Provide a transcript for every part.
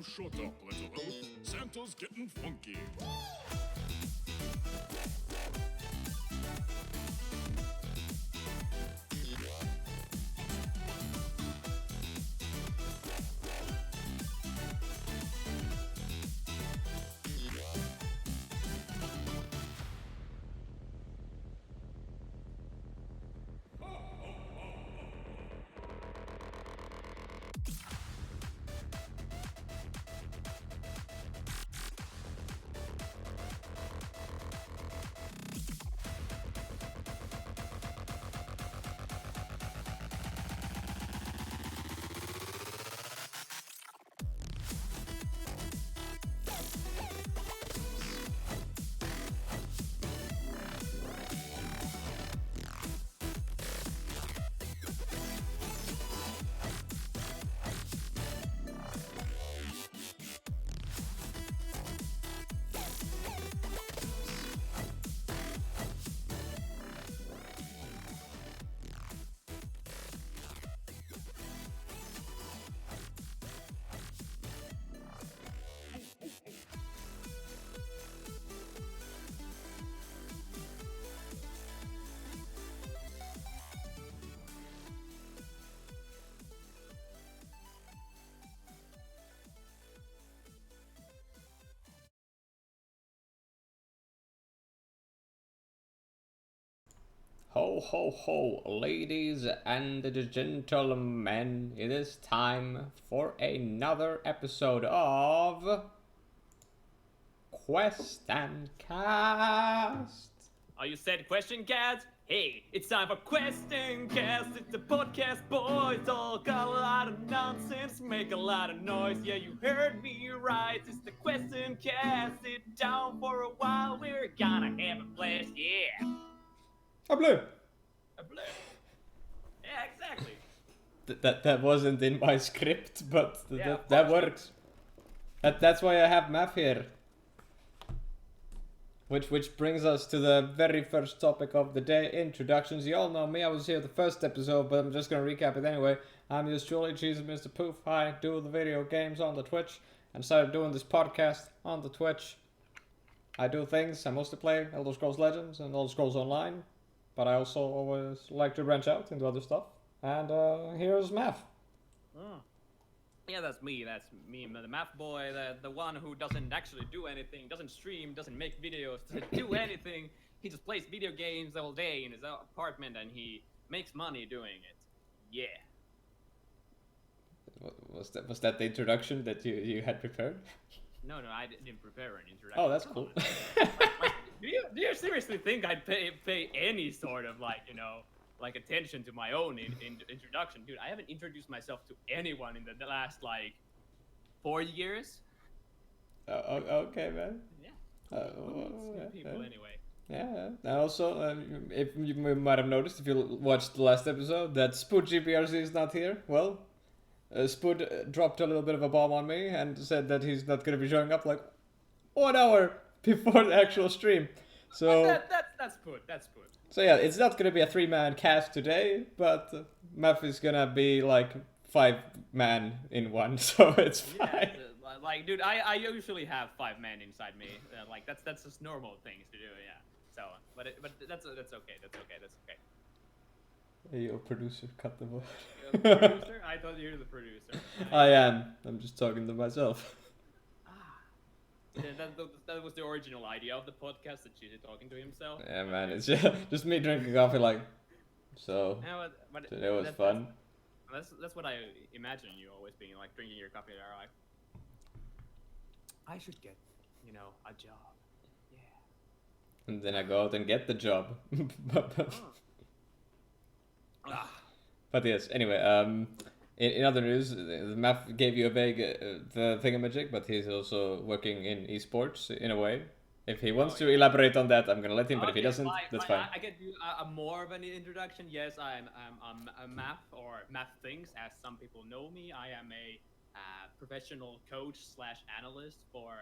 Oh, shut up, little elf. Santa's getting funky. Ho ho ho, ladies and gentlemen, it is time for another episode of Quest and Cast. Oh, you said question cast? Hey, it's time for Question Cast. It's a podcast, boys. Talk a lot of nonsense, make a lot of noise. Yeah, you heard me right. It's the Question Cast. Sit down for a while. We're gonna have a blast. Yeah. A blue. A blur. Yeah, exactly. That wasn't in my script, but Yeah, that works. That's why I have math here. Which brings us to the very first topic of the day, introductions. You all know me, I was here the first episode, but I'm just gonna recap it anyway. I'm yours truly, Jesus Mr. Poof. I do the video games on the Twitch, and started doing this podcast on the Twitch. I do things, I mostly play Elder Scrolls Legends and Elder Scrolls Online, but I also always like to branch out into other stuff. And here's Math. Yeah, that's me, the math boy, the one who doesn't actually do anything, doesn't stream, doesn't make videos, doesn't do anything. He just plays video games all day in his apartment and he makes money doing it. Yeah. Was that the introduction that you had prepared? No, I didn't prepare an introduction. Oh, that's cool. Do you seriously think I'd pay any sort of attention to my own introduction? Dude, I haven't introduced myself to anyone in the last 4 years. Okay, man. Yeah. People anyway. Yeah, and also, if you might have noticed, if you watched the last episode, that Spood GPRC is not here. Well, Spood dropped a little bit of a bomb on me and said that he's not going to be showing up 1 hour before the actual stream. So that's Spood. That's Spood. So yeah, it's not going to be a 3-man cast today, but Math is going to be 5-man in one, so it's fine. Yeah, dude, I usually have 5 men inside me. That's just normal things to do. Yeah. So, but that's okay. That's okay. Hey, yo, producer, cut the vote. Producer? I thought you were the producer. I am. I'm just talking to myself. Yeah, that was the original idea of the podcast, that she's talking to himself. Yeah, man, it's just me drinking coffee so. Yeah, but Today was fun. That's what I imagine you always being drinking your coffee there, I should get, a job. Yeah. And then I go out and get the job. But yes, anyway, in other news, the Math gave you a vague the thingamajig, but he's also working in esports in a way. If he wants to elaborate on that, I'm gonna let him. But if he doesn't, that's fine. I get you more of an introduction. Yes, I'm a Math or maffthinks, as some people know me. I am a professional coach / analyst for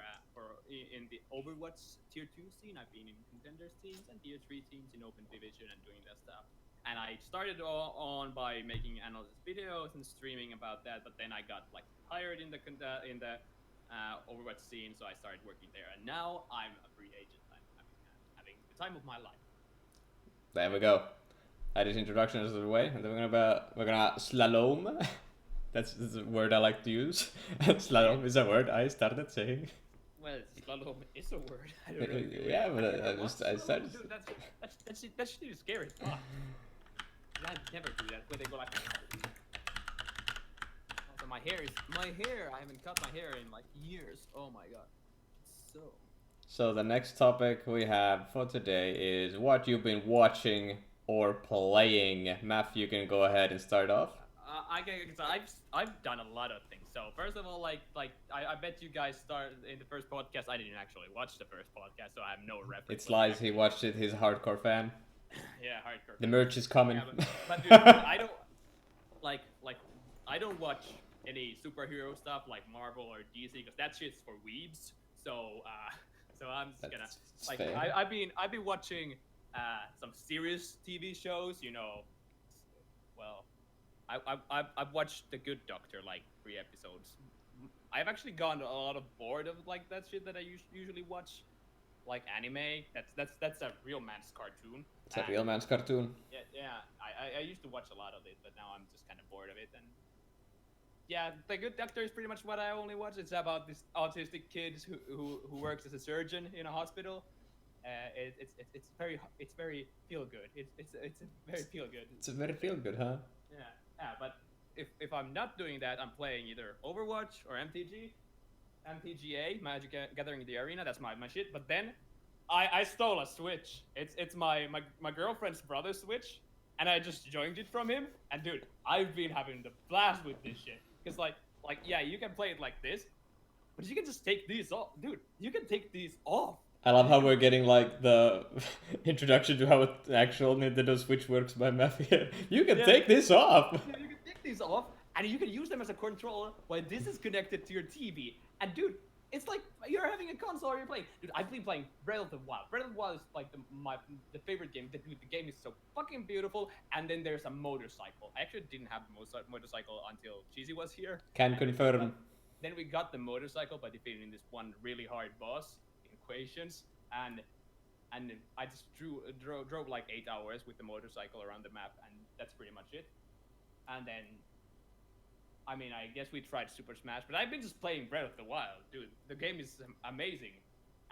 in the Overwatch Tier 2 scene. I've been in contenders teams and Tier 3 teams in Open Division and doing that stuff. And I started on by making analysis videos and streaming about that, but then I got hired in the Overwatch scene, so I started working there, and now I'm a free agent. I'm having the time of my life. There we go. That is introduction out of the way, and then we're gonna slalom. That's a word I like to use. Slalom is a word I started saying. Well, slalom is a word. I don't know. Yeah, but I started. Dude, that shit is scary. Fuck. I never do that. Where they go like. Also, my hair. I haven't cut my hair in like years. Oh my god. So the next topic we have for today is what you've been watching or playing. Math, you can go ahead and start off. I've done a lot of things. So first of all, I bet you guys started in the first podcast. I didn't actually watch the first podcast, so I have no reference. It's lies. He watched it. He's a hardcore fan. Yeah, hardcore. The merch is coming. Yeah, but dude, I don't watch any superhero stuff like Marvel or DC because that shit's for weebs. So I'm just gonna like fair. I've been watching some serious TV shows. You know, well. I've watched The Good Doctor, like 3 episodes. I've actually gotten a lot of bored of like that shit that I usually watch, like anime. That's a real man's cartoon. It's a real man's cartoon. Yeah. I used to watch a lot of it, but now I'm just kind of bored of it. And yeah, The Good Doctor is pretty much what I only watch. It's about this autistic kid who works as a surgeon in a hospital. It's very feel good. It's a very feel good. It's a very feel good, huh? Yeah, but if I'm not doing that, I'm playing either Overwatch or MTGA, Magic Gathering the Arena. That's my shit. But then I stole a Switch. It's my girlfriend's brother's Switch, and I just joined it from him. And dude, I've been having the blast with this shit. Cause like yeah, you can play it like this, but you can just take these off, dude. You can take these off. I love how we're getting like the introduction to how the actual Nintendo Switch works by Mafia. You can take this off. Yeah, you can take these off, and you can use them as a controller while this is connected to your TV. And dude, it's like you're having a console or you're playing. Dude, I've been playing Breath of the Wild. Breath of the Wild is like the favorite game. The game is so fucking beautiful. And then there's a motorcycle. I actually didn't have the motorcycle until Cheesy was here. Can confirm. Then we got the motorcycle by defeating this one really hard boss. Equations, and I just drove like 8 hours with the motorcycle around the map, and that's pretty much it. And then, I mean, I guess we tried Super Smash, but I've been just playing Breath of the Wild, dude. The game is amazing,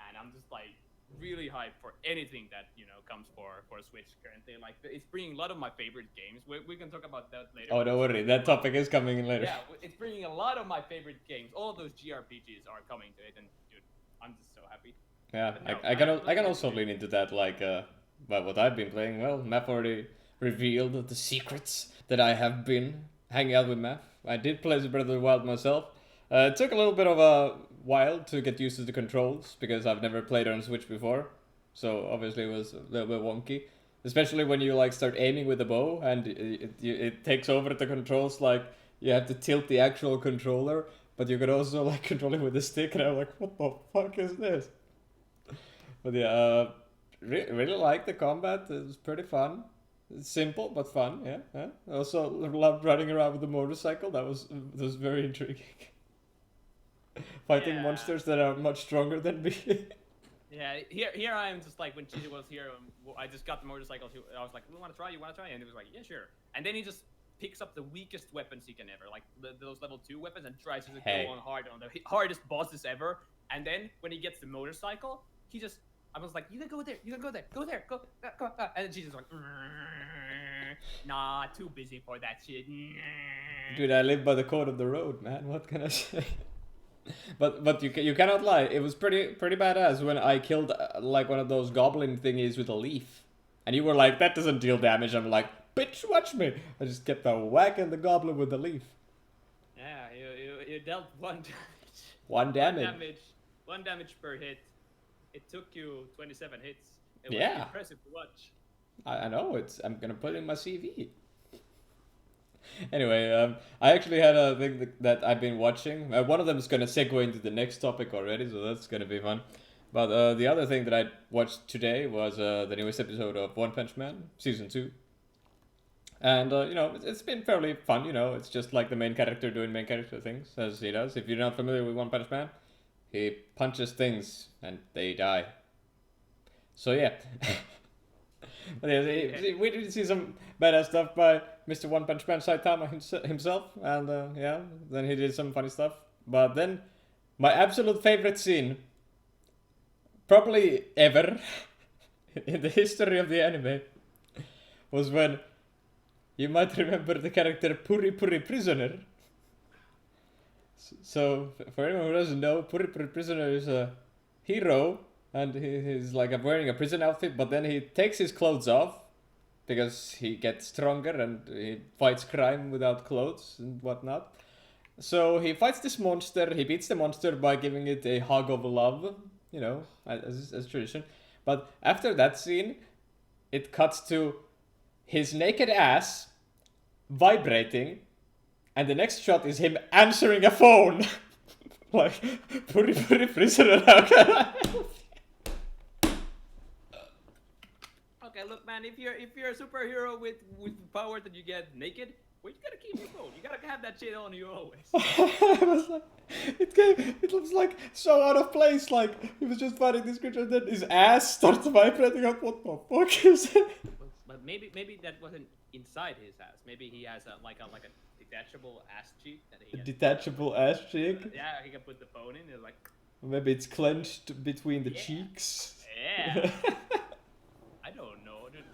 and I'm just like really hyped for anything that comes for Switch currently. Like it's bringing a lot of my favorite games. We can talk about that later. Oh, don't worry, that topic is coming in later. Yeah, it's bringing a lot of my favorite games. All of those JRPGs are coming to it, and dude, I'm just so happy. Yeah, No, I can also lean into that, like, but what I've been playing, well, Math already revealed the secrets that I have been hanging out with Math. I did play Breath of the Wild myself. It took a little bit of a while to get used to the controls, because I've never played on Switch before, so obviously it was a little bit wonky. Especially when you, like, start aiming with the bow, and it takes over the controls, like, you have to tilt the actual controller, but you could also, like, control it with the stick, and I'm like, what the fuck is this? But yeah, really like the combat. It was pretty fun. It's simple but fun. Yeah. I also loved running around with the motorcycle. That was very intriguing. Fighting monsters that are much stronger than me. Yeah, here I am just like when Cheesy was here. I just got the motorcycle. I was like, "You want to try? And he was like, "Yeah, sure." And then he just picks up the weakest weapons he can ever, like those level 2 weapons, and tries to go on hard on the hardest bosses ever. And then when he gets the motorcycle, I was like, you can go there, go. And then Jesus was like, nah, too busy for that shit. Dude, I live by the code of the road, man. What can I say? But you cannot lie. It was pretty badass when I killed like one of those goblin thingies with a leaf, and you were like, that doesn't deal damage. I'm like, bitch, watch me. I just kept whacking the goblin with the leaf. Yeah, you dealt 1 damage. One damage per hit. It took you 27 hits. It was impressive to watch. I know. I'm gonna put it in my CV. Anyway, I actually had a thing that I've been watching. One of them is gonna segue into the next topic already, so that's gonna be fun. But the other thing that I watched today was the newest episode of One Punch Man, season 2. And it's been fairly fun. It's just like the main character doing main character things as he does. If you're not familiar with One Punch Man, He punches things and they die. So yeah. But yeah, we did see some badass stuff by Mr. One Punch Man Saitama himself, and yeah, then he did some funny stuff. But then, my absolute favorite scene, probably ever, in the history of the anime, was when, you might remember the character Puri Puri Prisoner. So, for anyone who doesn't know, Puri Puri Prisoner is a hero, and he's like wearing a prison outfit, but then he takes his clothes off, because he gets stronger and he fights crime without clothes and whatnot. So he fights this monster, he beats the monster by giving it a hug of love, you know, as tradition. But after that scene, it cuts to his naked ass vibrating, and the next shot is him answering a phone. Like, Puri Puri Prisoner, how can I help? Okay, look, man. If you're a superhero with power that you get naked, well, you gotta keep your phone. You gotta have that shit on you always. I was like, it looks like so out of place. Like he was just fighting this creature, and then his ass starts vibrating. Up, what the fuck is it? But maybe that wasn't inside his ass. Maybe he has a detachable ass cheek that he. Detachable ass cheek. Yeah, he can put the phone in. It's like. Maybe it's clenched between the cheeks. Yeah. I don't know, dude.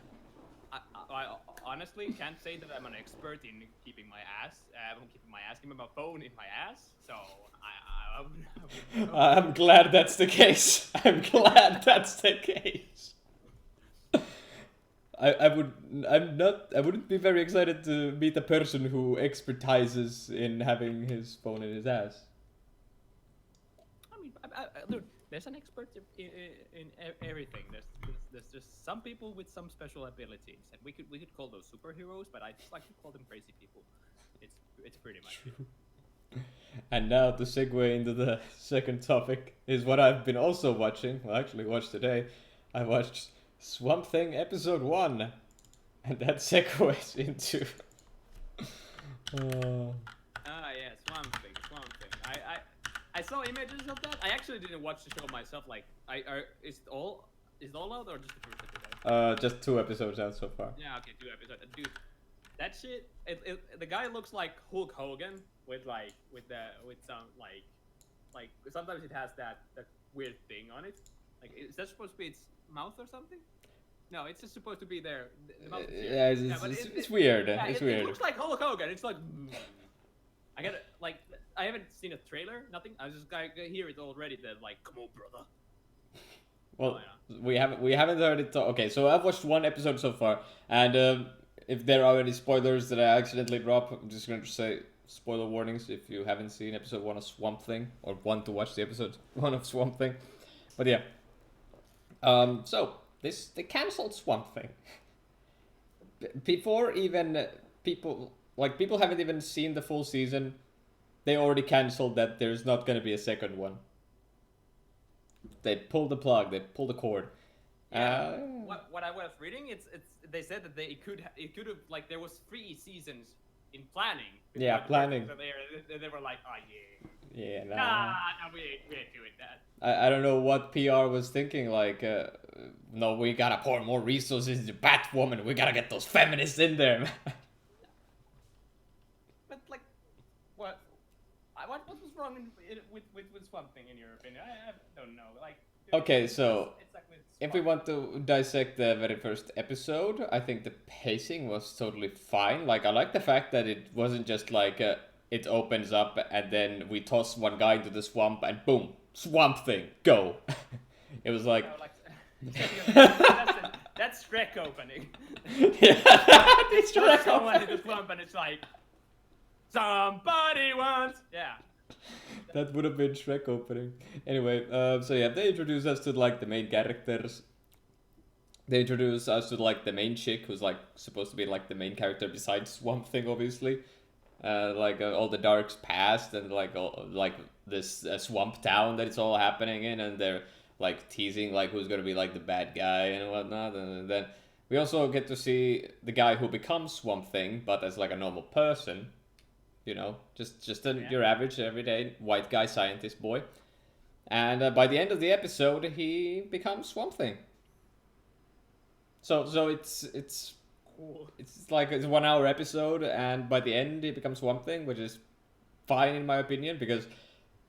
I honestly can't say that I'm an expert in keeping my ass. Keeping my phone in my ass. So I'm glad that's the case. I'm glad that's the case. I wouldn't be very excited to meet a person who expertises in having his phone in his ass. I mean, dude, there's an expert in everything. There's just some people with some special abilities, and we could call those superheroes, but I just like to call them crazy people. It's pretty much it. And now to segue into the second topic is what I've been also watching. Well, I actually watched today. I watched Swamp Thing episode 1, and that segues into. Yeah, Swamp Thing. I saw images of that. I actually didn't watch the show myself. Like, is it all out or just the first episode? Just 2 episodes out so far. Yeah, okay, 2 episodes. Dude, that shit. The guy looks like Hulk Hogan with some like sometimes it has that weird thing on it. Like, is that supposed to be its mouth or something? No, it's just supposed to be there. The mouth is here. It's weird. Yeah, it's it weird. It looks like Hulk Hogan. It's like. I haven't seen a trailer, nothing. I just hear it already. That like, come on, brother. Well, we haven't heard it. Okay, so I've watched 1 episode so far, and if there are any spoilers that I accidentally drop, I'm just going to say spoiler warnings if you haven't seen episode 1 of Swamp Thing or want to watch the episode 1 of Swamp Thing. But yeah, so they cancelled Swamp Thing before even people haven't even seen the full season. They already cancelled that there's not going to be a second one. They pulled the plug. They pulled the cord. Yeah. What I was reading, they said that it could have like there was 3 seasons in planning. Yeah, planning. So they were like, oh yeah. Yeah, Nah, we ain't doing that. I don't know what PR was thinking. Like, no, we gotta pour more resources into Batwoman. We gotta get those feminists in there, man. But like, what was wrong with Swamp Thing in your opinion? I don't know. Like. Okay, so it's like if we want to dissect the very first episode, I think the pacing was totally fine. Like, I like the fact that it wasn't just like it opens up and then we toss one guy into the swamp and boom, Swamp Thing, go. It was like. That's Shrek opening. Yeah, it's Shrek someone in the swamp and it's like somebody wants. Yeah. That would have been Shrek opening. Anyway, so yeah, they introduce us to like the main characters. They introduce us to like the main chick who's like supposed to be like the main character besides Swamp Thing, obviously. All the darks past and like this swamp town that it's all happening in, and they're like teasing like who's gonna be like the bad guy and whatnot. And then we also get to see the guy who becomes Swamp Thing, but as like a normal person. You know, just your average, everyday white guy scientist boy. And by the end of the episode, he becomes Swamp Thing. So it's Cool. it's like it's a 1 hour episode, and by the end he becomes Swamp Thing, which is fine in my opinion, because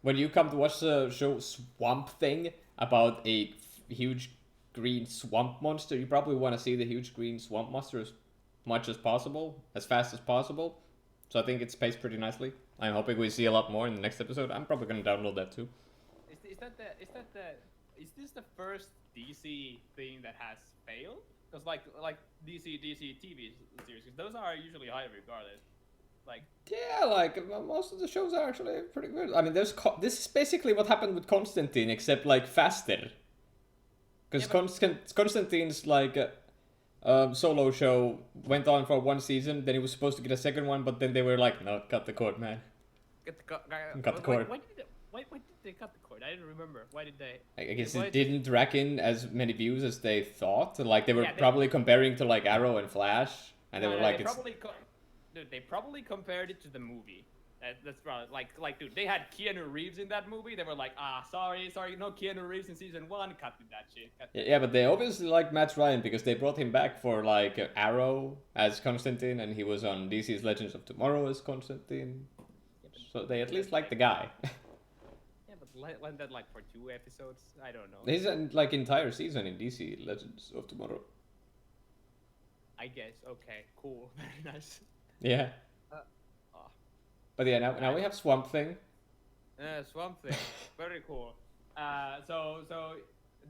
when you come to watch the show Swamp Thing about a huge green swamp monster, you probably want to see the huge green swamp monster as much as possible, as fast as possible. So I think it's paced pretty nicely. I'm hoping we see a lot more in the next episode. I'm probably gonna download that too. Is this the first DC thing that has failed? Because like DC TV series, 'cause those are usually highly regarded. Like Yeah, like most of the shows are actually pretty good. I mean, this is basically what happened with Constantine, except like faster. Because Constantine's like solo show went on for 1 season, then he was supposed to get a second one, but then they were like, no, cut the cord, man. Cut the cord. Why did they cut the cord? I didn't remember. Why did they? I guess it didn't rack in as many views as they thought. Like they were probably comparing to like Arrow and Flash, and they were like, dude, they probably compared it to the movie. That's probably like, dude, they had Keanu Reeves in that movie. They were like, sorry, no Keanu Reeves in season 1. Cut that shit. Yeah, but they obviously like Matt Ryan because they brought him back for like Arrow as Constantine, and he was on DC's Legends of Tomorrow as Constantine. So they at least like the guy. Yeah, but lend that like for 2 episodes. I don't know. He's in like entire season in DC Legends of Tomorrow. I guess. Okay. Cool. Very nice. Yeah. But yeah, now we have Swamp Thing. Swamp Thing. Very cool. So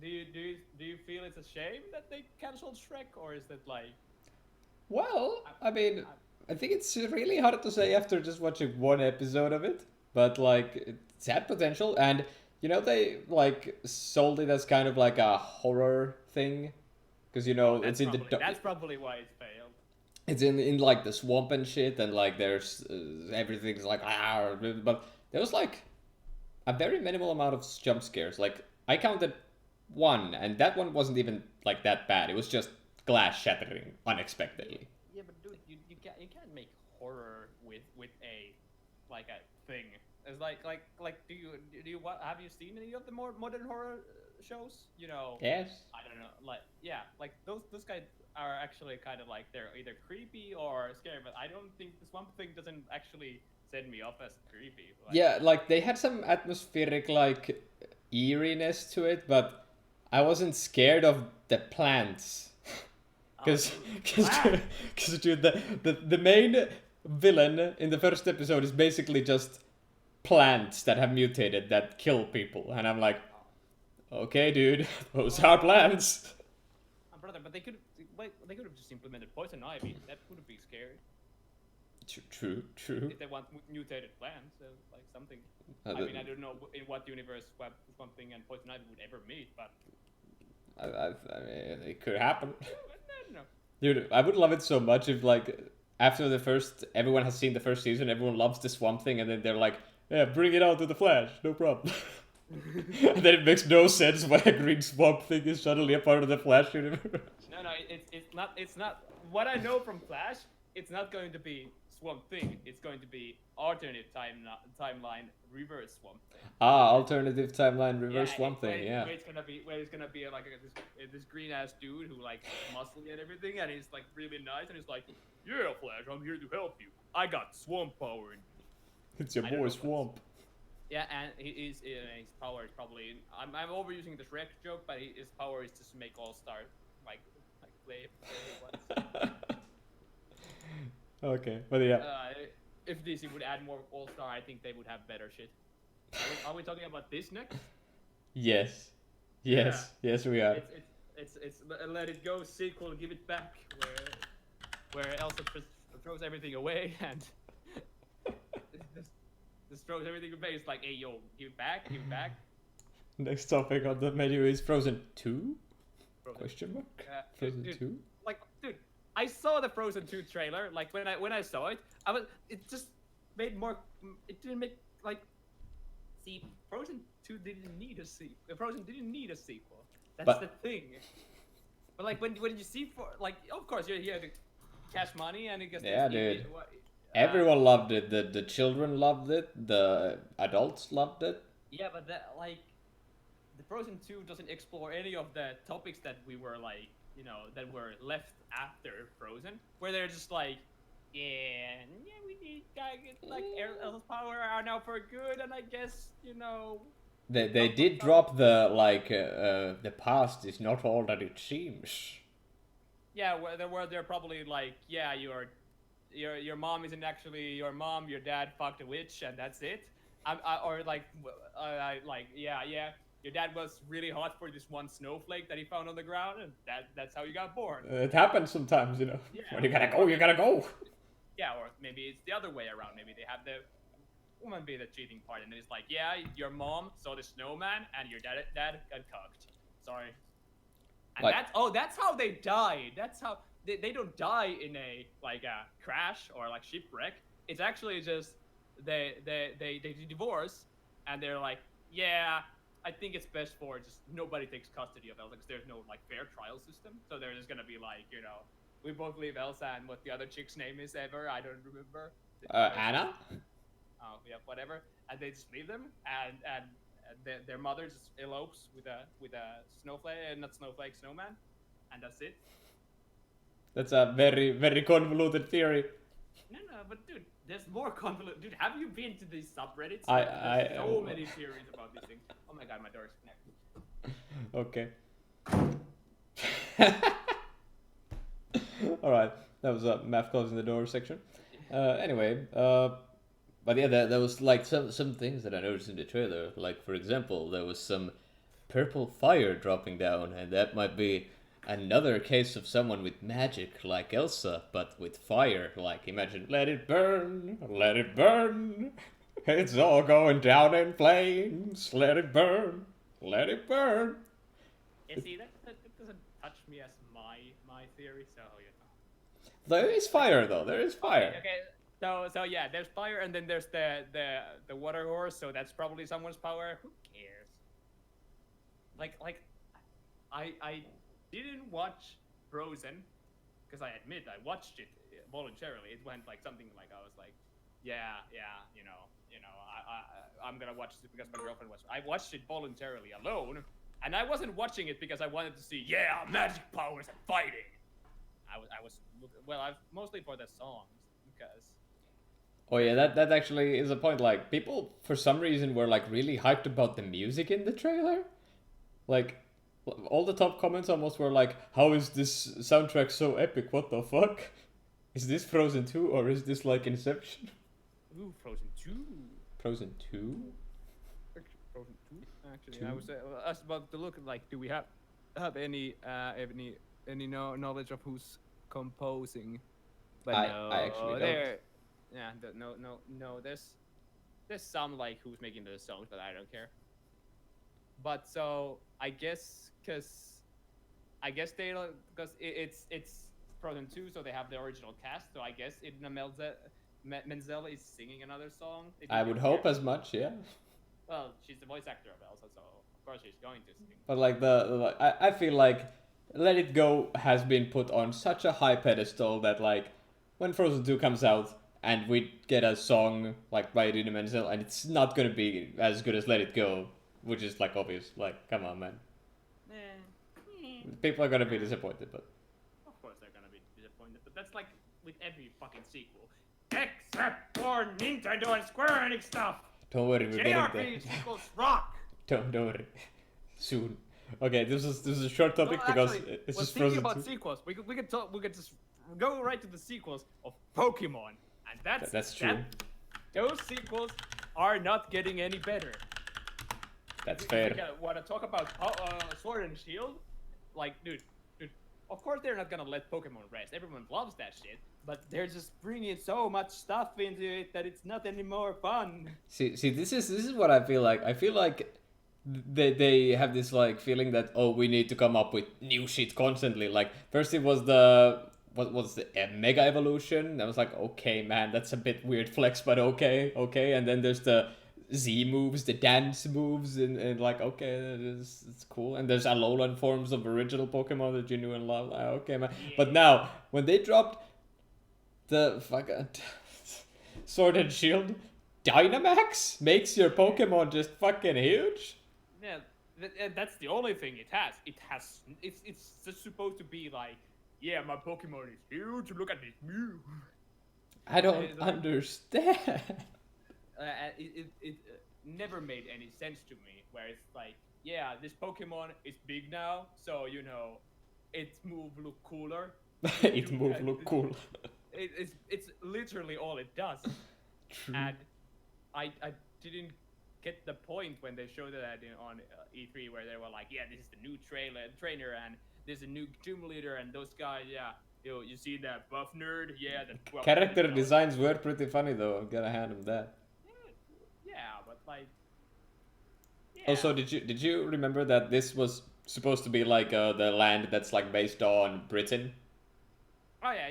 do you feel it's a shame that they canceled Shrek, or is that like? Well, I mean, I think it's really hard to say after just watching 1 episode of it, but like it's had potential, and you know they like sold it as kind of like a horror thing, because you know that's probably why it failed. It's in like the swamp and shit, and like there's everything's like but there was like a very minimal amount of jump scares. Like I counted 1, and that one wasn't even like that bad. It was just glass shattering unexpectedly. Yeah, but dude, you can't make horror with a like a thing. It's like do you have you seen any of the more modern horror shows? You know. Yes. I don't know. Like those guys are actually kind of like they're either creepy or scary, but I don't think the Swamp Thing doesn't actually set me off as creepy. Yeah, like they had some atmospheric like eeriness to it, but I wasn't scared of the plants. Because dude, the main villain in the first episode is basically just plants that have mutated that kill people, and I'm like, okay, dude, those are plants. Brother, but they could have just implemented poison ivy. That would be scary. True. If they want mutated plants, like something. I mean, I don't know in what universe Swamp Thing and poison ivy would ever meet, but. I mean, it could happen. No. Dude, I would love it so much if like after everyone has seen the first season, everyone loves the Swamp Thing, and then they're like, yeah, bring it out to the Flash, no problem. And then it makes no sense why a green Swamp Thing is suddenly a part of the Flash universe. No, it's not. What I know from Flash, it's not going to be Swamp Thing. It's going to be alternate timeline reverse Swamp Thing. Alternative timeline reverse Swamp Thing. Yeah. Where it's gonna be like this green ass dude who like muscly and everything, and he's like really nice, and he's like, yeah, Flash, I'm here to help you. I got swamp power. It's your boy Swamp. Yeah, and his power is probably. I'm overusing the Shrek joke, but his power is just to make All Star like play once. Okay, but yeah. If DC would add more All Star, I think they would have better shit. Are we talking about this next? Yes, we are. It's Let It Go sequel. Give it back, where Elsa throws everything away and just throws everything away. It's like, hey yo, give it back. Next topic on the menu is Frozen 2? Question mark? Frozen 2? Like, dude, I saw the Frozen 2 trailer. Like when I saw it, it just made more. It didn't make like. See, Frozen 2 didn't need a sequel. Frozen didn't need a sequel. That's the thing. But like when you see of course you're here to cash money and it gets. Yeah, dude. Everyone loved it. The children loved it. The adults loved it. Yeah, but that like the Frozen 2 doesn't explore any of the topics that we were like, that were left after Frozen, where they're just like, yeah, we need like Elsa's power are now for good, and I guess They did drop the the past is not all that it seems. Yeah, where they're probably like, yeah, your mom isn't actually your mom. Your dad fucked a witch, and that's it. Or like, yeah, your dad was really hot for this one snowflake that he found on the ground, and that's how you got born. It happens sometimes, Yeah, when you gotta go, you gotta go. Yeah, or maybe it's the other way around. Maybe they have the woman be the cheating part, and it's like, yeah, your mom saw the snowman, and your dad got cucked. Sorry. And that's how they die. That's how they don't die in a crash or like shipwreck. It's actually just they divorce, and they're like, yeah, I think it's best for just nobody takes custody of Elsa because there's no like fair trial system. So they're just gonna be like, we both leave Elsa, and what the other chick's name is ever, I don't remember. Anna? Oh yeah, whatever. And they just leave them, and their mother just elopes with a snowman, and that's it. That's a very, very convoluted theory. No, but dude, there's more convoluted. Dude, have you been to these subreddits? There's so many theories about these things. Oh my god, my door's connected. Okay. Alright, that was math closing the door section. Anyway, but yeah, there was like some things that I noticed in the trailer. Like, for example, there was some purple fire dropping down, and that might be another case of someone with magic like Elsa, but with fire. Like, imagine, let it burn, it's all going down in flames, let it burn, let it burn. Yeah, see, that doesn't touch me as my theory, so There is fire, though, there is fire. Okay. So yeah, there's fire, and then there's the water horse. So that's probably someone's power. Who cares? Like I didn't watch Frozen because I admit I watched it voluntarily. It went like something like I was like, yeah, I'm gonna watch this because my girlfriend was. I watched it voluntarily alone, and I wasn't watching it because I wanted to see magic powers and fighting. I was mostly for the songs because. Oh yeah, that actually is a point. Like, people for some reason were like really hyped about the music in the trailer. Like, all the top comments almost were like, "How is this soundtrack so epic? What the fuck? Is this Frozen 2 or is this like Inception?" Ooh, Frozen 2. Frozen 2? Frozen 2. Actually, I was about to look like, do we have any knowledge of who's composing? But I actually don't. Yeah, no. There's some like who's making the songs, but I don't care. But so I guess because they don't, because it's Frozen 2, so they have the original cast. So I guess Idina Menzel is singing another song. I would hope as much, yeah. Well, she's the voice actor of Elsa, so of course she's going to sing. But like I feel like Let It Go has been put on such a high pedestal that like when Frozen 2 comes out and we get a song like by Idina Menzel and it's not gonna be as good as Let It Go, which is like obvious. Like, come on, man. People are gonna be disappointed, but of course they're gonna be disappointed. But that's like with every fucking sequel, except for Nintendo and Square Enix stuff. Don't worry, we're getting JRPG sequels rock. Don't worry. Soon. Okay, this is a short topic because it's just Frozen 2. About sequels, we could just go right to the sequels of Pokemon, and that's true. Those sequels are not getting any better. That's fair. Want to talk about Sword and Shield? Like, dude, of course they're not gonna let Pokemon rest. Everyone loves that shit, but they're just bringing so much stuff into it that it's not anymore fun. See, this is what I feel like. I feel like they have this like feeling that, oh, we need to come up with new shit constantly. Like, first it was the Mega Evolution. I was like, okay, man, that's a bit weird flex, but okay. And then there's the Z moves, the dance moves, and like, okay, it's cool. And there's Alolan forms of original Pokemon that you knew and loved. Okay, man. Yeah. But now, when they dropped the fucking Sword and Shield, Dynamax makes your Pokemon just fucking huge. Yeah, That's the only thing it has. It's just supposed to be like, yeah, my Pokemon is huge. Look at this Mew. I don't It's like, understand. it never made any sense to me. Where it's like, yeah, this Pokemon is big now, so you know, its move look cooler. It move look cool. It's literally all it does. True. And I didn't get the point when they showed that on E3, where they were like, yeah, this is the new trainer, and there's a new gym leader, and those guys, yeah, you see that buff nerd, yeah, that Character designs were pretty funny though. I'm gonna hand him that. Yeah, but like, yeah. Also, did you remember that this was supposed to be like the land that's like based on Britain? Oh yeah.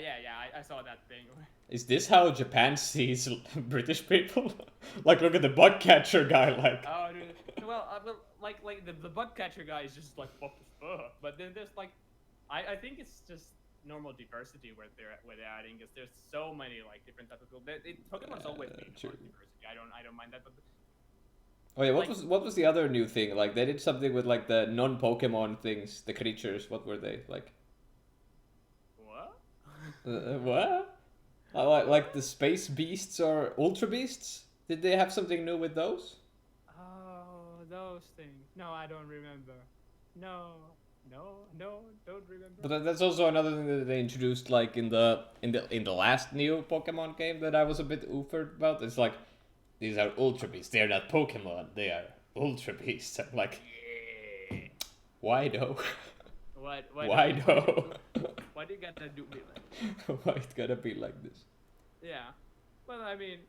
I saw that thing. Is this how Japan sees British people? Like, look at the bug catcher guy. Like, Oh, dude. Well, like the bug catcher guy is just like buff as fuck. But then there's like, I think it's just normal diversity where they're adding, because there's so many like different types of people. Pokemon's always been true. about diversity. I don't mind that, but. oh yeah, what was the other new thing? Like, they did something with like the non-Pokemon things, the creatures. What were they like? What? What? Like the space beasts or ultra beasts? Did they have something new with those? Oh, those things. No, I don't remember. No, don't remember. But that's also another thing that they introduced, like in the last new Pokemon game that I was a bit oofered about. It's like, these are ultra beasts. They're not Pokemon. They are ultra beasts. I'm like, why though? Why though? Why do you gotta do me like? Why it gotta be like this? Yeah, well, I mean,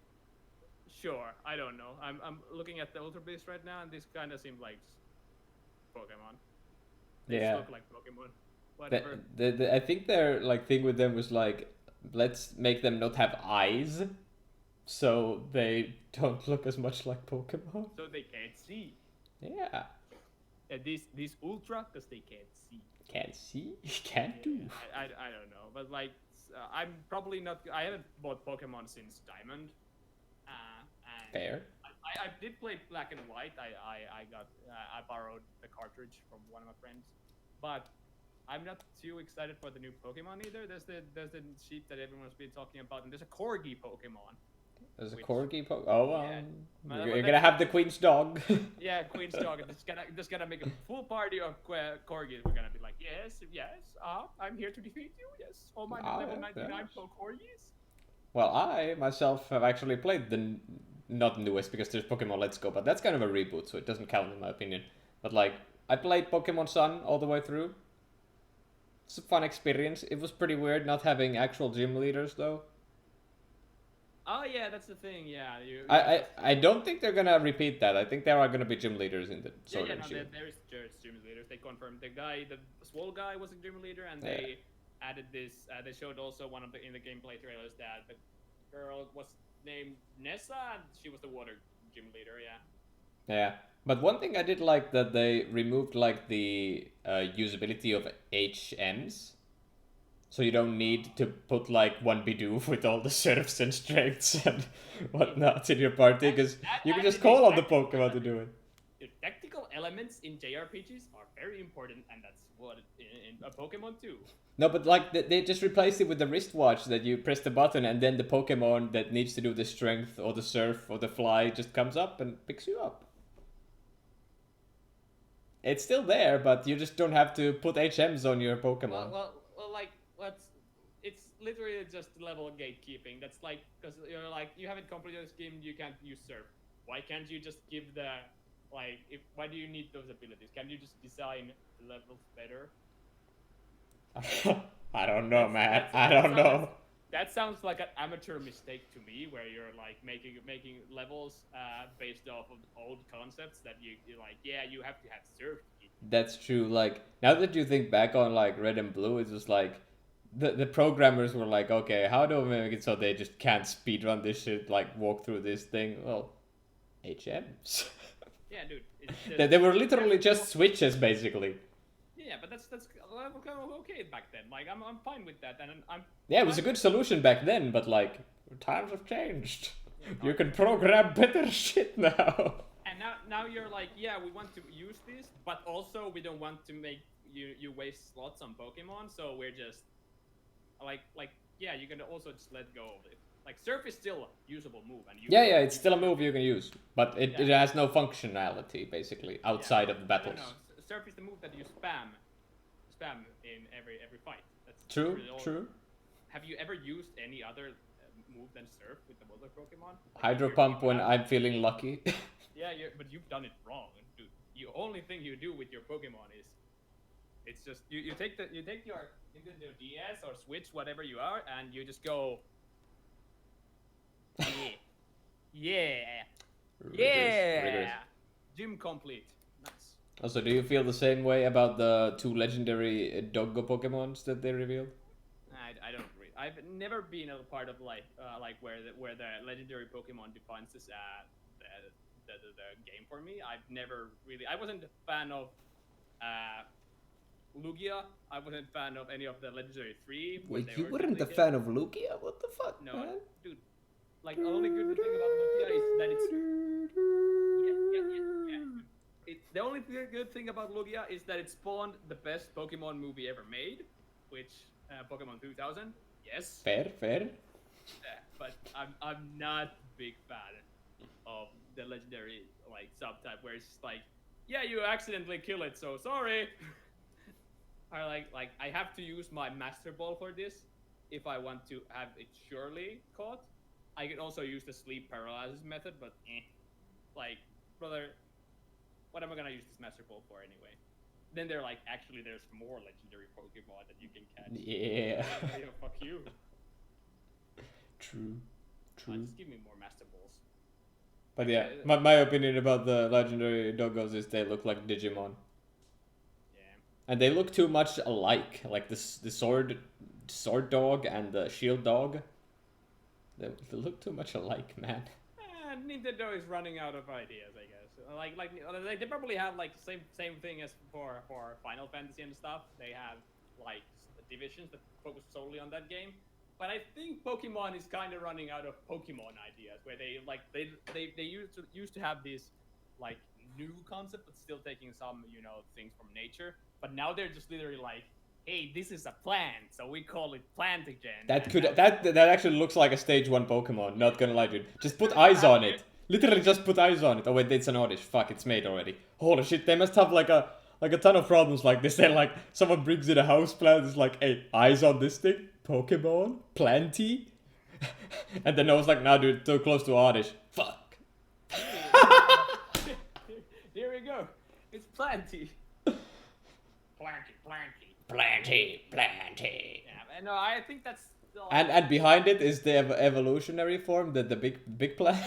sure. I don't know. I'm looking at the Ultra Beast right now, and this kind of seems like Pokemon. They Yeah. look like Pokemon. Whatever. I think their like thing with them was like, let's make them not have eyes, so they don't look as much like Pokemon. So they can't see. Yeah. And these Ultra, because they can't see. Can't see? Can't do. I don't know, but like, I'm probably not. I haven't bought Pokemon since Diamond. And Fair. I did play Black and White. I borrowed the cartridge from one of my friends, but I'm not too excited for the new Pokemon either. There's the sheep that everyone's been talking about, and there's a Corgi Pokemon. There's a corgi Oh, Yeah. you're gonna have the queen's dog. Yeah, Queen's dog. Just gonna make a full party of corgis. We're gonna be like, yes, I'm here to defeat you. Yes, all my level 99 yes. corgis. Well, I myself have actually played the not newest, because there's Pokemon Let's Go, but that's kind of a reboot, so it doesn't count in my opinion. But like, I played Pokemon Sun all the way through. It's a fun experience. It was pretty weird not having actual gym leaders though. Oh yeah, that's the thing. Yeah, I don't think they're gonna repeat that. I think there are gonna be gym leaders in the Sword and Shield. there is gym leaders. They confirmed the swole guy was a gym leader, and they added this. They showed also one of the in the gameplay trailers that the girl was named Nessa, and she was the water gym leader. Yeah. Yeah, but one thing I did like that they removed like the usability of HMs. So you don't need to put like one Bidoof with all the serfs and strengths and whatnot in your party, because you can just call on the Pokemon to do it. The tactical elements in JRPGs are very important, and that's what in a Pokemon too. No, but like they just replaced it with the wristwatch that you press the button and then the Pokemon that needs to do the strength or the surf or the fly just comes up and picks you up. It's still there, but you just don't have to put HMs on your Pokemon. Well, like, it's literally just level gatekeeping. That's like, because you're like, you haven't completed this game, you can't use surf. Why can't you just give the, like, why do you need those abilities? Can't you just design levels better? I don't know, man. I don't know. That sounds like an amateur mistake to me, where you're like making levels based off of old concepts that you're like, yeah, you have to have surf. That's true. Like, now that you think back on like Red and Blue, it's just like the programmers were like, okay, how do we make it so they just can't speedrun this shit, like walk through this thing? Well, HMs. Yeah, dude. They were literally just switches, basically. Yeah, but that's kind of okay back then. Like, I'm fine with that, and I'm. Yeah, it was a good solution back then, but like, times have changed. You can program better shit now. And now you're like, yeah, we want to use this, but also we don't want to make you waste slots on Pokemon, so we're just like yeah, you can also just let go of it. Like Surf is still a usable move, and Yeah, it's still a move you can use, but it has no functionality basically outside of the battles. No. Surf is the move that you spam in every fight. That's True, really true. Have you ever used any other move than Surf with the other Pokemon? Hydro Pump when I'm feeling lucky. Yeah, but you've done it wrong, dude. The only thing you do with your Pokemon is, it's just you take your Nintendo DS or Switch, whatever you are, and you just go, yeah, Rigorous. gym complete. Nice. Also, do you feel the same way about the 2 legendary Doggo Pokemons that they revealed? I don't agree. I've never been a part of like where the legendary Pokemon defines this the game for me. I wasn't a fan of Lugia. I wasn't a fan of any of the legendary 3. Wait, you weren't a fan of Lugia? What the fuck, no, man? dude. Like the only good thing about Lugia is that it's the only good thing about Lugia is that it spawned the best Pokemon movie ever made, which Pokemon 2000. Yes. Fair. But I'm not a big fan of the legendary like subtype where it's just like, yeah, you accidentally kill it, so sorry. Or like I have to use my Master Ball for this if I want to have it surely caught. I can also use the sleep paralysis method, but like, brother, what am I gonna use this Master Ball for anyway? Then they're like, actually, there's more legendary Pokemon that you can catch. Yeah. Yeah, fuck you. True. Just give me more Master Balls. But yeah, my opinion about the legendary Doggos is they look like Digimon. Yeah. And they look too much alike, like the sword dog and the shield dog. They look too much alike, man. Nintendo is running out of ideas, I guess. They probably have like the same thing as for Final Fantasy and stuff. They have like divisions that focus solely on that game. But I think Pokemon is kind of running out of Pokemon ideas, where they used to have this like new concept, but still taking some things from nature. But now they're just literally like, hey, this is a plant, so we call it Plantigen. That actually looks like a stage 1 Pokemon, not gonna lie, dude. Just put eyes on it. Literally just put eyes on it. Oh wait, it's an Oddish. Fuck, it's made already. Holy shit, they must have like a ton of problems like this. They're like, someone brings in a houseplant, it's like, hey, eyes on this thing? Pokemon? Planty? And then I was like, nah dude, too close to Oddish. Fuck. Here we go. It's Planty. Planty. Yeah, no, I think that's still... And behind it is the evolutionary form, the big plant.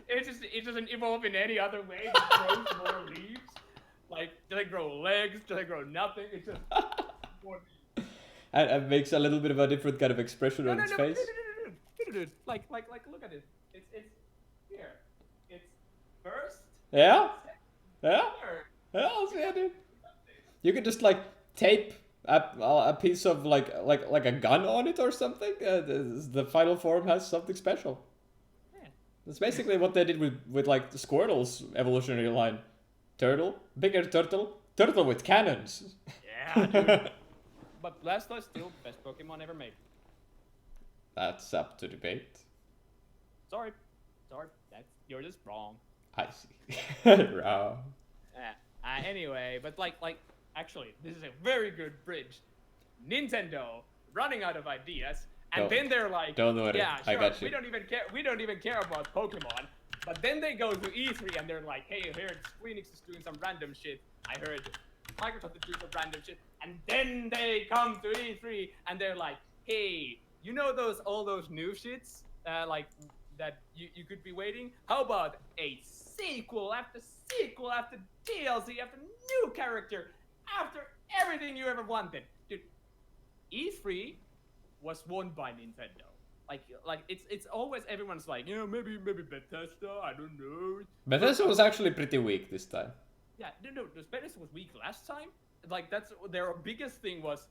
It doesn't evolve in any other way. It just grows more leaves. Like, does it grow legs? Does it grow nothing? It's just more leaves. And it makes a little bit of a different kind of expression on its face. Like, look at it. It's here. It's first. Yeah? Second, Yeah? third. Yeah, I'll see it, dude. You could just like tape a piece of like a gun on it or something. The final form has something special. Yeah. That's basically what they did with like the Squirtle's evolutionary line. Bigger turtle with cannons. Yeah, dude. But Blastoise still best Pokemon ever made. That's up to debate. Sorry, you're just wrong. I see. Wrong. Anyway, but like actually, this is a very good bridge. Nintendo running out of ideas, and then they're like, don't worry, yeah, sure, I got you. We don't even care about Pokemon. But then they go to E3 and they're like, hey, I heard Squeenix is doing some random shit. I heard Microsoft is doing some random shit. And then they come to E3 and they're like, hey, you know all those new shits like that you could be waiting? How about a sequel after DLC after new character after everything you ever wanted? Dude, E3 was won by Nintendo. Like it's always everyone's like, maybe Bethesda, I don't know. Bethesda was actually pretty weak this time. Yeah, no, Bethesda was weak last time. Like that's their biggest thing was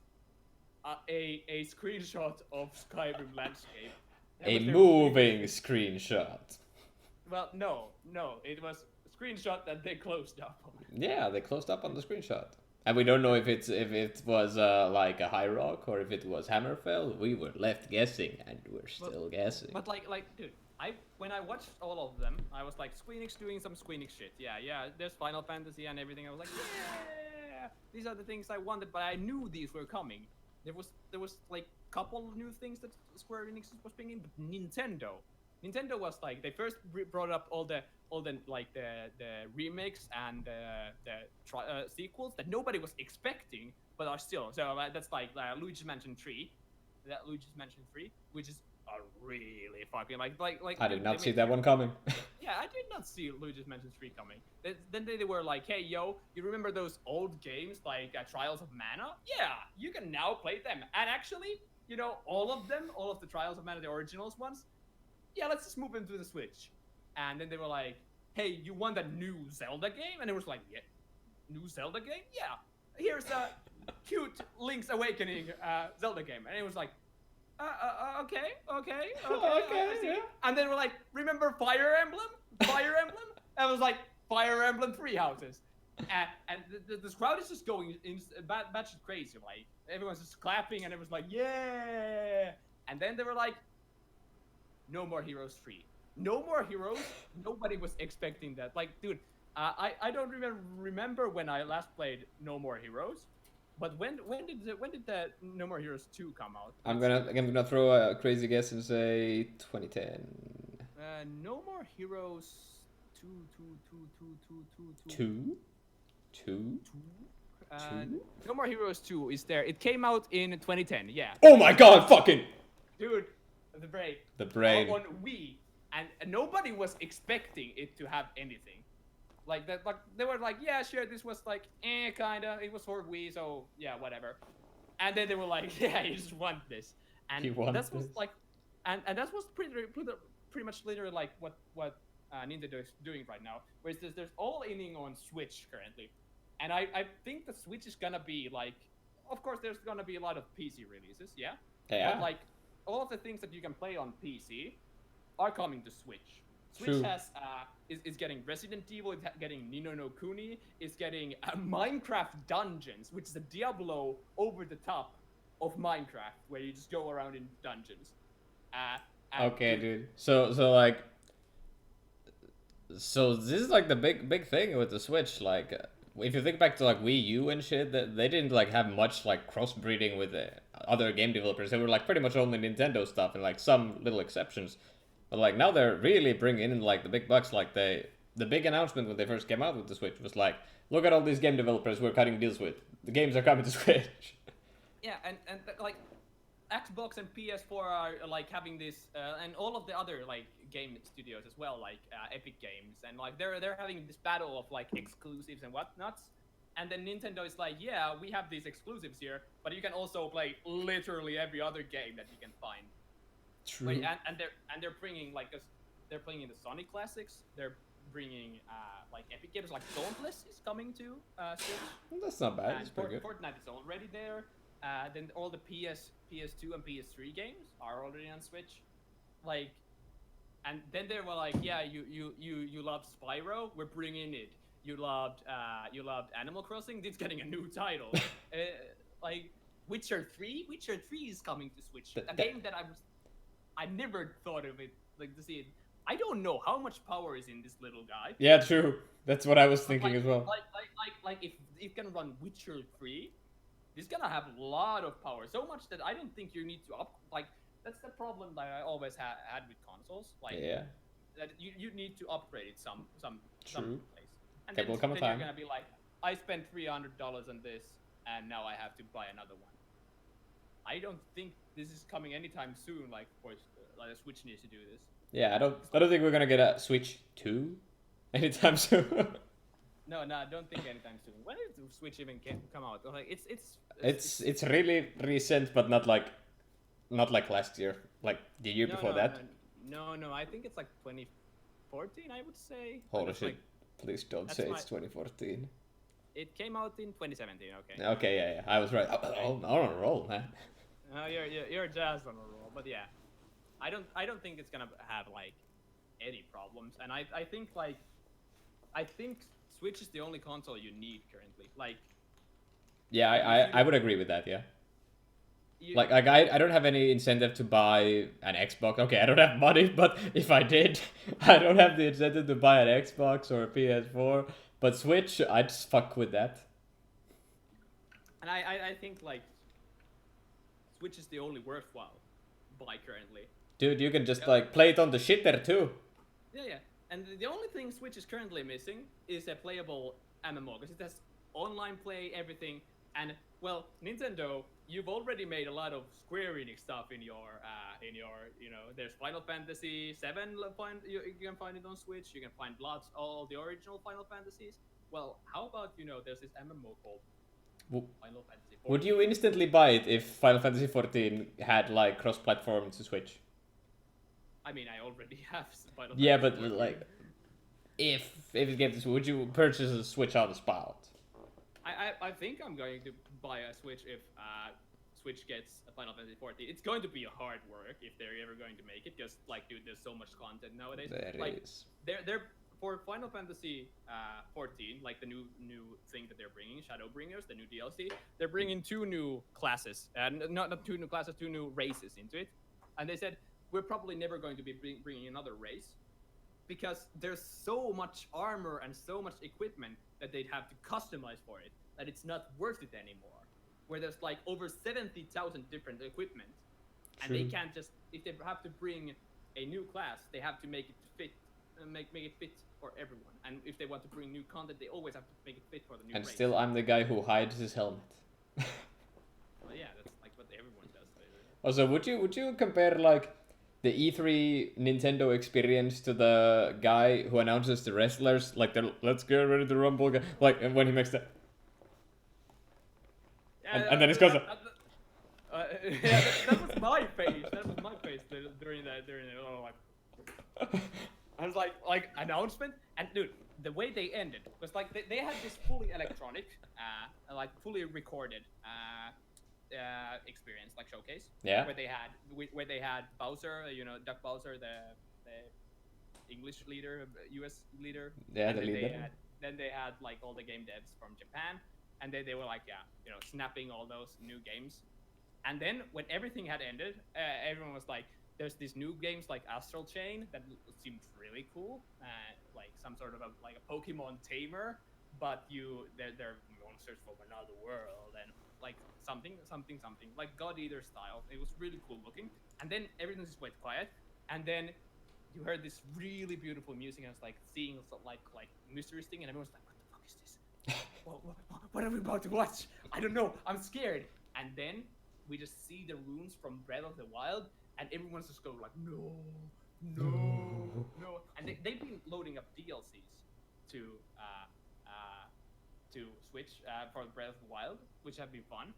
a screenshot of Skyrim landscape A moving screenshot. Well, no, it was a screenshot that they closed up on. Yeah, they closed up on the screenshot. And we don't know if it was like a High Rock or if it was Hammerfell. We were left guessing, and we're still guessing. But like, dude, when I watched all of them, I was like, Squeenix doing some Squeenix shit. Yeah, there's Final Fantasy and everything. I was like, yeah, these are the things I wanted, but I knew these were coming. There was like couple of new things that Square Enix was bringing, but Nintendo was like, they first brought up all the like the remakes and the sequels that nobody was expecting, but are still. So that's like Luigi's Mansion 3, which is a really fucking like. I did not see that one coming. Yeah, I did not see Luigi's Mansion 3 coming. Then they were like, hey, yo, you remember those old games like Trials of Mana? Yeah, you can now play them. And actually, you know, all of the Trials of Mana, the originals ones, yeah, let's just move into the Switch. And then they were like, hey, you want a new Zelda game? And it was like, yeah, new Zelda game? Yeah, here's a cute Link's Awakening Zelda game. And it was like, okay. Yeah. And then we're like, remember Fire Emblem? And it was like, Fire Emblem Three Houses. And this crowd is just going batshit crazy. Like, everyone's just clapping, and it was like, yeah. And then they were like, No More Heroes 3. No More Heroes? Nobody was expecting that. Like, dude, I don't remember when I last played No More Heroes. But when did the No More Heroes 2 come out? I'm gonna throw a crazy guess and say 2010. No More Heroes 2. No More Heroes 2 is there. It came out in 2010. Yeah. Oh my God! Fucking. Dude, the brain. On Wii, and nobody was expecting it to have anything. Like that, like they were like, yeah, sure, this was like, kinda. It was for Wii, so yeah, whatever. And then they were like, yeah, you just want this, and that was like, and that was pretty much literally like what Nintendo is doing right now. Whereas there's all inning on Switch currently, and I think the Switch is gonna be like, of course, there's gonna be a lot of PC releases, yeah. But like all of the things that you can play on PC are coming to Switch. Switch has is getting Resident Evil, it's getting Ni no Kuni, it's getting Minecraft Dungeons, which is a Diablo over the top of Minecraft, where you just go around in dungeons. Okay, dude. So this is like the big thing with the Switch. Like, if you think back to like Wii U and shit, that they didn't like have much like crossbreeding with other game developers. They were like pretty much only Nintendo stuff and like some little exceptions. But like now they're really bringing in like the big bucks. Like the big announcement when they first came out with the Switch was like, look at all these game developers we're cutting deals with. The games are coming to Switch. Yeah, and like Xbox and PS4 are like having this, and all of the other like game studios as well, like Epic Games, and like they're having this battle of like exclusives and whatnots. And then Nintendo is like, yeah, we have these exclusives here, but you can also play literally every other game that you can find. True. Like, and they're bringing like they're bringing the Sonic classics. They're bringing like Epic Games, like Dauntless is coming to Switch. That's not bad. It's pretty good. Fortnite is already there. Then all the PS2 and PS3 games are already on Switch. Like, and then they were like, yeah, you loved Spyro, we're bringing it. You loved Animal Crossing, it's getting a new title. Like Witcher 3 is coming to Switch. A game that I never thought of it, like, to see it. I don't know how much power is in this little guy. Yeah, true. That's what I was thinking as well. Like if it can run Witcher 3, it's gonna have a lot of power. So much that I don't think you need to like. That's the problem that I always had with consoles. Like, yeah. That you need to upgrade it some True. place. And Okay, then will come a you're time. gonna be like, I spent $300 on this, and now I have to buy another one. I don't think this is coming anytime soon. Like, of course, like the Switch needs to do this. Yeah, I don't think we're gonna get a Switch 2 anytime soon. No, I don't think anytime soon. When did the Switch even come out? Like, it's really recent, but not like last year, like the year before that. No, I think it's like 2014, I would say. Holy shit! Like, please don't say it's 2014. It came out in 2017. Okay. Okay, yeah, I was right. Oh, I'm on a roll, man. You're just on a roll, but yeah. I don't think it's gonna have like any problems. And I think like I think Switch is the only console you need currently. Like Yeah, I would agree with that. Yeah. you, Like I don't have any incentive to buy an Xbox. Okay, I don't have money, but if I did, I don't have the incentive to buy an Xbox or a PS4. But Switch, I'd just fuck with that. and I think like Switch is the only worthwhile buy currently. Dude, you can just like play it on the shitter too. Yeah. And the only thing Switch is currently missing is a playable MMO because it has online play, everything. And well, Nintendo, you've already made a lot of Square Enix stuff in your there's Final Fantasy 7. You can find it on Switch. You can find all the original Final Fantasies. Well, how about there's this MMO called Final Fantasy 14. Would you instantly buy it if Final Fantasy 14 had like cross-platform to Switch? I mean, I already have Final Yeah, Fantasy but 14. like, if it gave this, would you purchase a Switch on the spot? I think I'm going to buy a Switch if Switch gets a Final Fantasy 14. It's going to be a hard work if they're ever going to make it, because like, dude, there's so much content nowadays. There like, is. They're for Final Fantasy 14, like the new thing that they're bringing, Shadowbringers, the new DLC. They're bringing 2 new classes, and not 2 new classes, 2 new races into it. And they said we're probably never going to be bringing another race, because there's so much armor and so much equipment that they'd have to customize for it that it's not worth it anymore. Where there's like over 70,000 different equipment, and they can't just, if they have to bring a new class, they have to make it fit, make it fit for everyone. And if they want to bring new content, they always have to make it fit for the new And race. still, I'm the guy who hides his helmet. Well, yeah, that's like what everyone does. Also, would you compare like the E3 Nintendo experience to the guy who announces the wrestlers, like the let's get ready to rumble, like when he makes that, and then it goes. Yeah, that was my face. That was my face during that. I was like announcement, and dude, the way they ended was like they had this fully electronic, like fully recorded experience, like showcase. Yeah. Where they had Bowser, Duck Bowser, the English leader, US leader. Yeah, the leader. Then they had like all the game devs from Japan, and they were like, snapping all those new games. And then when everything had ended, everyone was like, there's these new games like Astral Chain that seemed really cool, like some sort of a Pokemon tamer, but they're monsters from another world, and like something like God Eater style. It was really cool looking. And then everything just went quiet, and then you heard this really beautiful music, and I was like seeing like mysterious thing, and everyone's like, what the fuck is this? What are we about to watch? I don't know, I'm scared. And then we just see the runes from Breath of the Wild, and everyone's just going like, no. And they've been loading up DLCs to Switch for Breath of the Wild, which have been fun.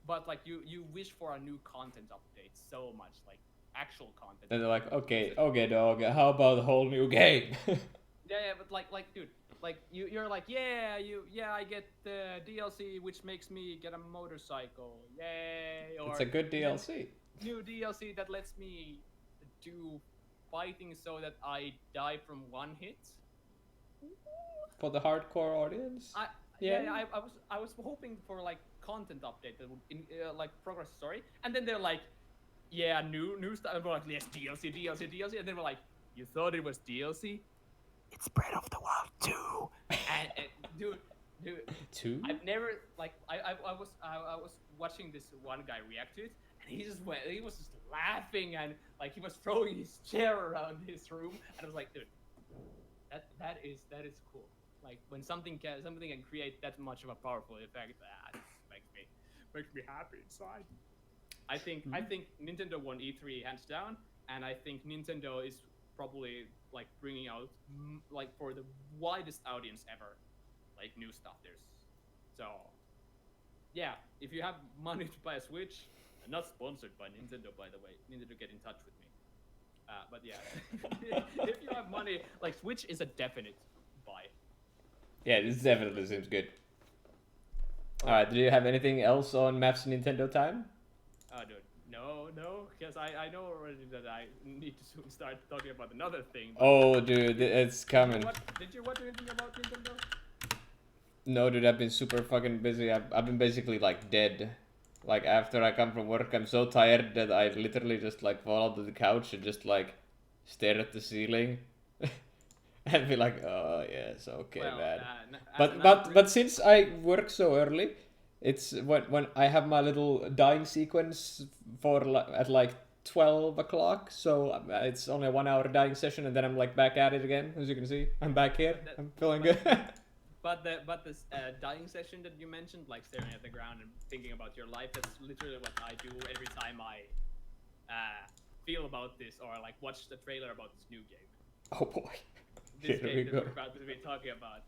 But like you wish for a new content update so much, like actual content. And they're like, okay, dog, how about a whole new game? Yeah, but like, dude, like you're like, I get the DLC, which makes me get a motorcycle, yay! Or It's a good DLC. New DLC that lets me do fighting so that I die from one hit. For the hardcore audience. I was hoping for like content update that would like progress the story, and then they're like, new stuff. And we're like, yes, DLC, and then we're like, you thought it was DLC? It's Breath of the Wild 2. and dude, 2? I've never like I was watching this one guy react to it, and he was just laughing, and like he was throwing his chair around his room, and I was like, dude, that is cool. Like when something can create that much of a powerful effect, that makes me happy inside. I think Nintendo won E3 hands down, and I think Nintendo is probably like bringing out like for the widest audience ever, like new stuff. So yeah, if you have money to buy a Switch, not sponsored by Nintendo, by the way, Nintendo get in touch with me. But yeah, if you have money, like Switch is a definite buy. Yeah, this definitely seems good. Alright, do you have anything else on Maps Nintendo time? Dude, No, because I know already that I need to soon start talking about another thing. But Oh, dude, it's coming. Did you watch anything about Nintendo? No, dude, I've been super fucking busy. I've been basically like dead. Like after I come from work, I'm so tired that I literally just like fall onto the couch and just like stare at the ceiling and be like, oh yes, okay, Well, man. as an But since I work so early, it's when I have my little dying sequence for at like 12 o'clock. So it's only a 1 hour dying session, and then I'm like back at it again. As you can see, I'm back here. I'm feeling good. But this dying session that you mentioned, like staring at the ground and thinking about your life, that's literally what I do every time I feel about this or like watch the trailer about this new game. Oh boy. This Here we game that go. we're about to be talking about.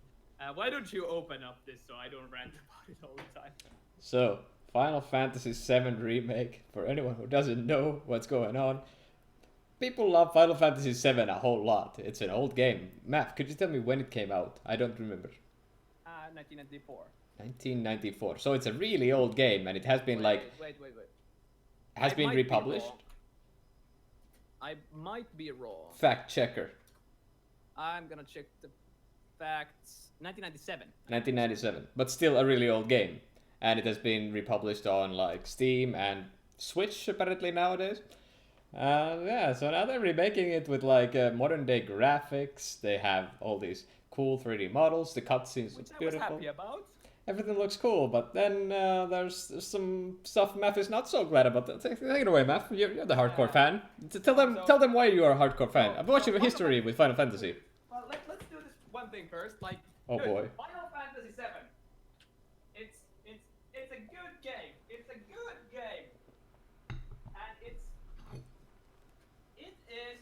Why don't you open up this so I don't rant about it all the time? So, Final Fantasy VII Remake, for anyone who doesn't know what's going on, people love Final Fantasy VII a whole lot. It's an old game. Matt, could you tell me when it came out? I don't remember. 1994. 1994. So it's a really old game, and it has been Wait. has I been might be republished. wrong. I might be wrong. Fact checker. I'm gonna check the facts. 1997. 1997, but still a really old game, and it has been republished on like Steam and Switch apparently nowadays. Yeah, so now they're remaking it with like modern day graphics. They have all these cool 3D models. The cutscenes Which look I was beautiful. happy about. Everything looks cool, but then there's some stuff Math is not so glad about. Take it away, Math. You're the hardcore fan. Tell them why you are a hardcore fan. I've watched your history with Final Fantasy. Well, let's do this one thing first. Like, Oh dude, boy. Final Fantasy VII. It's a good game. It's a good game, and it is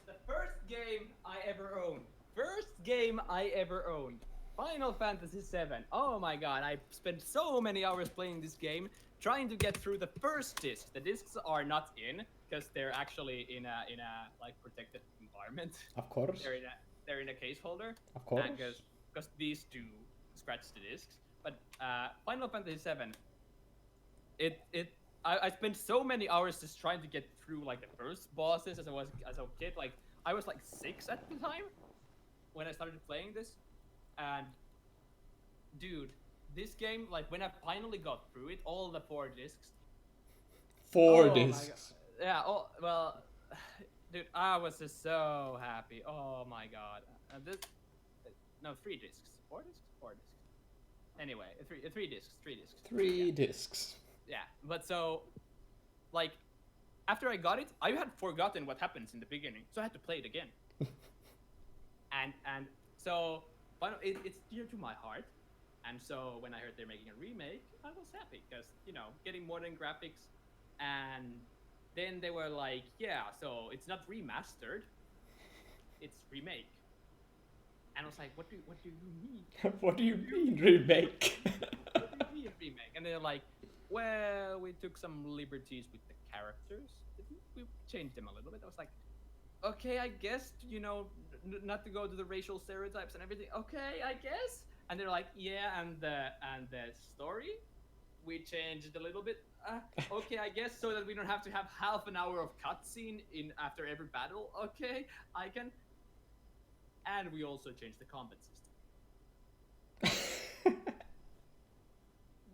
the first game I ever owned. First game I ever owned. Final Fantasy VII. Oh my god, I spent so many hours playing this game, trying to get through the first disc. The discs are not in, because they're actually in a like protected environment. Of course. They're in a case holder. Of course. Because these do scratch the discs. But Final Fantasy VII, I spent so many hours just trying to get through like the first bosses as a kid. Like I was like 6 at the time when I started playing this. And dude, this game, like when I finally got through it, all the 4 discs. Four my discs. God. Yeah. Oh well, dude, I was just so happy. Oh my god. No, 3 discs. 4 discs. 4 discs. Anyway, three discs. 3 discs. Three discs. Yeah, but so, like, after I got it, I had forgotten what happens in the beginning, so I had to play it again. and so, but it's dear to my heart, and so when I heard they're making a remake, I was happy because getting modern graphics, and then they were like, yeah, so it's not remastered, it's remake. And I was like, what do you mean? What do you mean remake? What do you mean remake? And they're like, well, we took some liberties with the characters. We changed them a little bit. I was like, okay, I guess, not to go to the racial stereotypes and everything. Okay, I guess. And they're like, yeah, and the story, we changed a little bit. Okay, I guess, so that we don't have to have half an hour of cutscene after every battle. Okay, I can. And we also changed the combat system.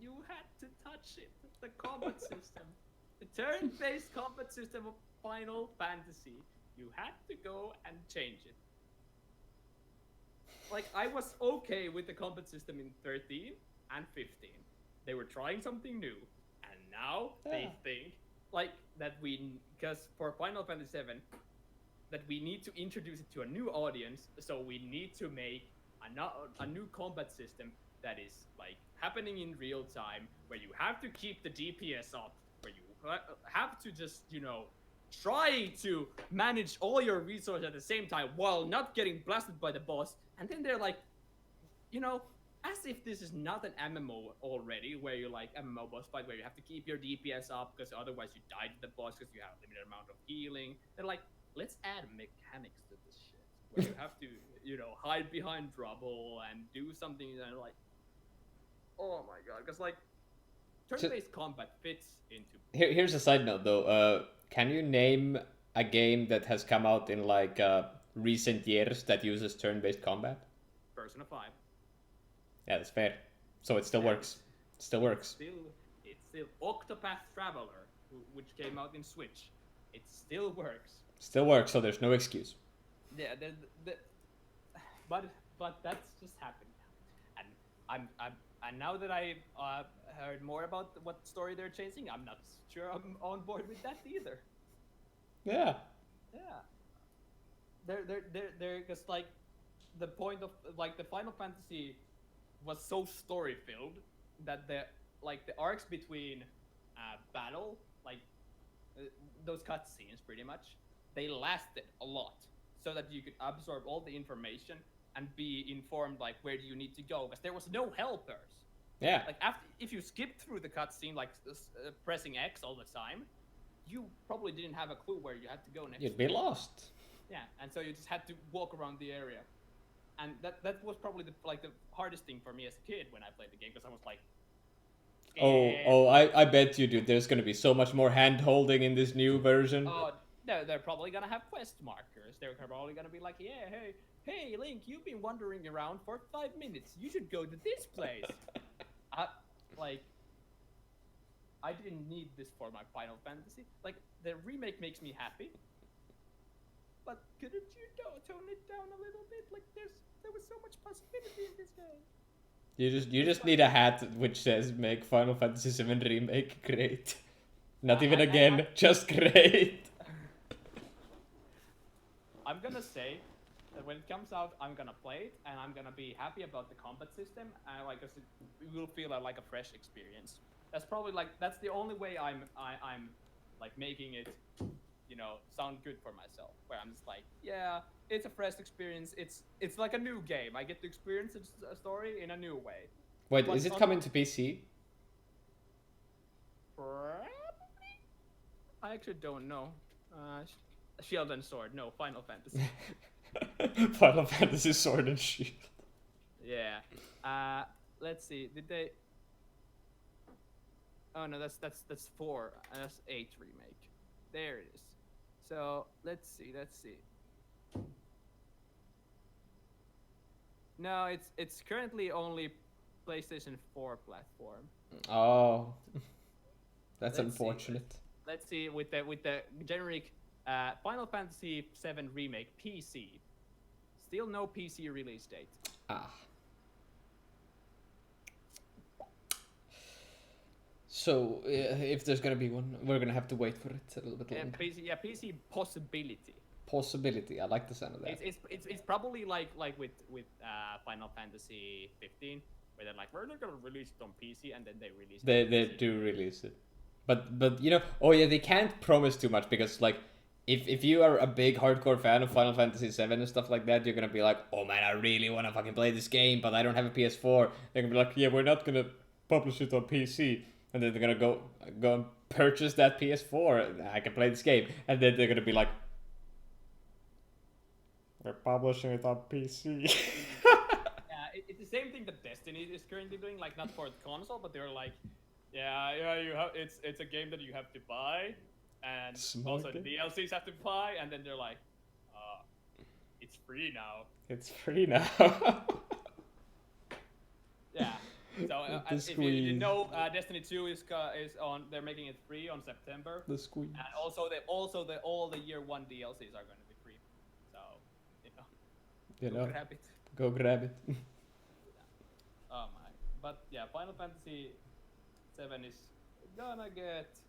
You had to touch it. The combat system. The turn-based combat system of Final Fantasy. You had to go and change it. Like, I was okay with the combat system in 13 and 15. They were trying something new. And now they think, like, because for Final Fantasy VII, that we need to introduce it to a new audience, so we need to make a new combat system that is like happening in real time, where you have to keep the DPS up, where you have to just try to manage all your resources at the same time while not getting blasted by the boss. And then they're like, as if this is not an MMO already, where you like MMO boss fight where you have to keep your DPS up because otherwise you die to the boss because you have a limited amount of healing. They're like, let's add mechanics to this shit where you have to, hide behind rubble and do something. And like, oh my god, because like, turn-based combat fits into. Here's a side note though. Can you name a game that has come out in like recent years that uses turn-based combat? Persona 5. Yeah, that's fair. So it still works. It still works. It's still Octopath Traveler, which came out in Switch. It still works. Still works, so there's no excuse. Yeah, but that's just happened, and and now that I heard more about what story they're chasing, I'm not sure I'm on board with that either. Yeah. Yeah. They're just like the point of like the Final Fantasy was so story filled that the arcs between battle, like those cutscenes pretty much, they lasted a lot, so that you could absorb all the information and be informed like where do you need to go, because there was no helpers. Yeah. Like if you skipped through the cutscene like pressing X all the time, you probably didn't have a clue where you had to go next. You'd be lost. Yeah, and so you just had to walk around the area, and that was probably the hardest thing for me as a kid when I played the game, because I was like, I bet you, dude. There's gonna be so much more hand holding in this new version. oh, they're probably gonna have quest markers. They're probably gonna be like, yeah, hey, Link, you've been wandering around for 5 minutes. You should go to this place. I didn't need this for my Final Fantasy. Like, the remake makes me happy, but couldn't you tone it down a little bit? Like, there was so much possibility in this game. You just need a hat which says "Make Final Fantasy 7 Remake great." Not even again, just great. I'm gonna say that when it comes out, I'm gonna play it, and I'm gonna be happy about the combat system, and like it will feel like a fresh experience. That's probably that's the only way I'm like making it, sound good for myself. Where I'm just like, yeah, it's a fresh experience. It's like a new game. I get to experience a story in a new way. Wait, is it coming to PC? Probably. I actually don't know. Shield and Sword, no, Final Fantasy. Final Fantasy Sword and Shield. Yeah. Let's see. Did they? Oh no, that's 4. That's 8 remake. There it is. So let's see. No, it's currently only PlayStation 4 platform. Oh, that's unfortunate. Let's see with the generic Final Fantasy 7 Remake PC. Still no PC release date. So if there's gonna be one, we're gonna have to wait for it a little bit longer. PC possibility. Possibility. I like the sound of that. It's probably like with Final Fantasy 15, where they're like, we're not gonna release it on PC, and then they release it. They do release it, but oh yeah, they can't promise too much, because like if you are a big hardcore fan of Final Fantasy 7 and stuff like that, you're gonna be like, oh man, I really wanna fucking play this game, but I don't have a PS4. They're gonna be like, yeah, we're not gonna publish it on PC. And then they're gonna go and purchase that PS4. I can play this game, and then they're gonna be like, "We're publishing it on PC." Yeah, it's the same thing that Destiny is currently doing. Like, not for the console, but they're like, yeah, you have it's a game that you have to buy, and also the DLCs have to buy, and then they're like, it's free now. It's free now. Yeah. So if you know, Destiny 2 is on. They're making it free on September. The squeeze. And also all the year 1 DLCs are going to be free. So go grab it. Go grab it. Yeah. Oh my! But yeah, Final Fantasy 7 is gonna get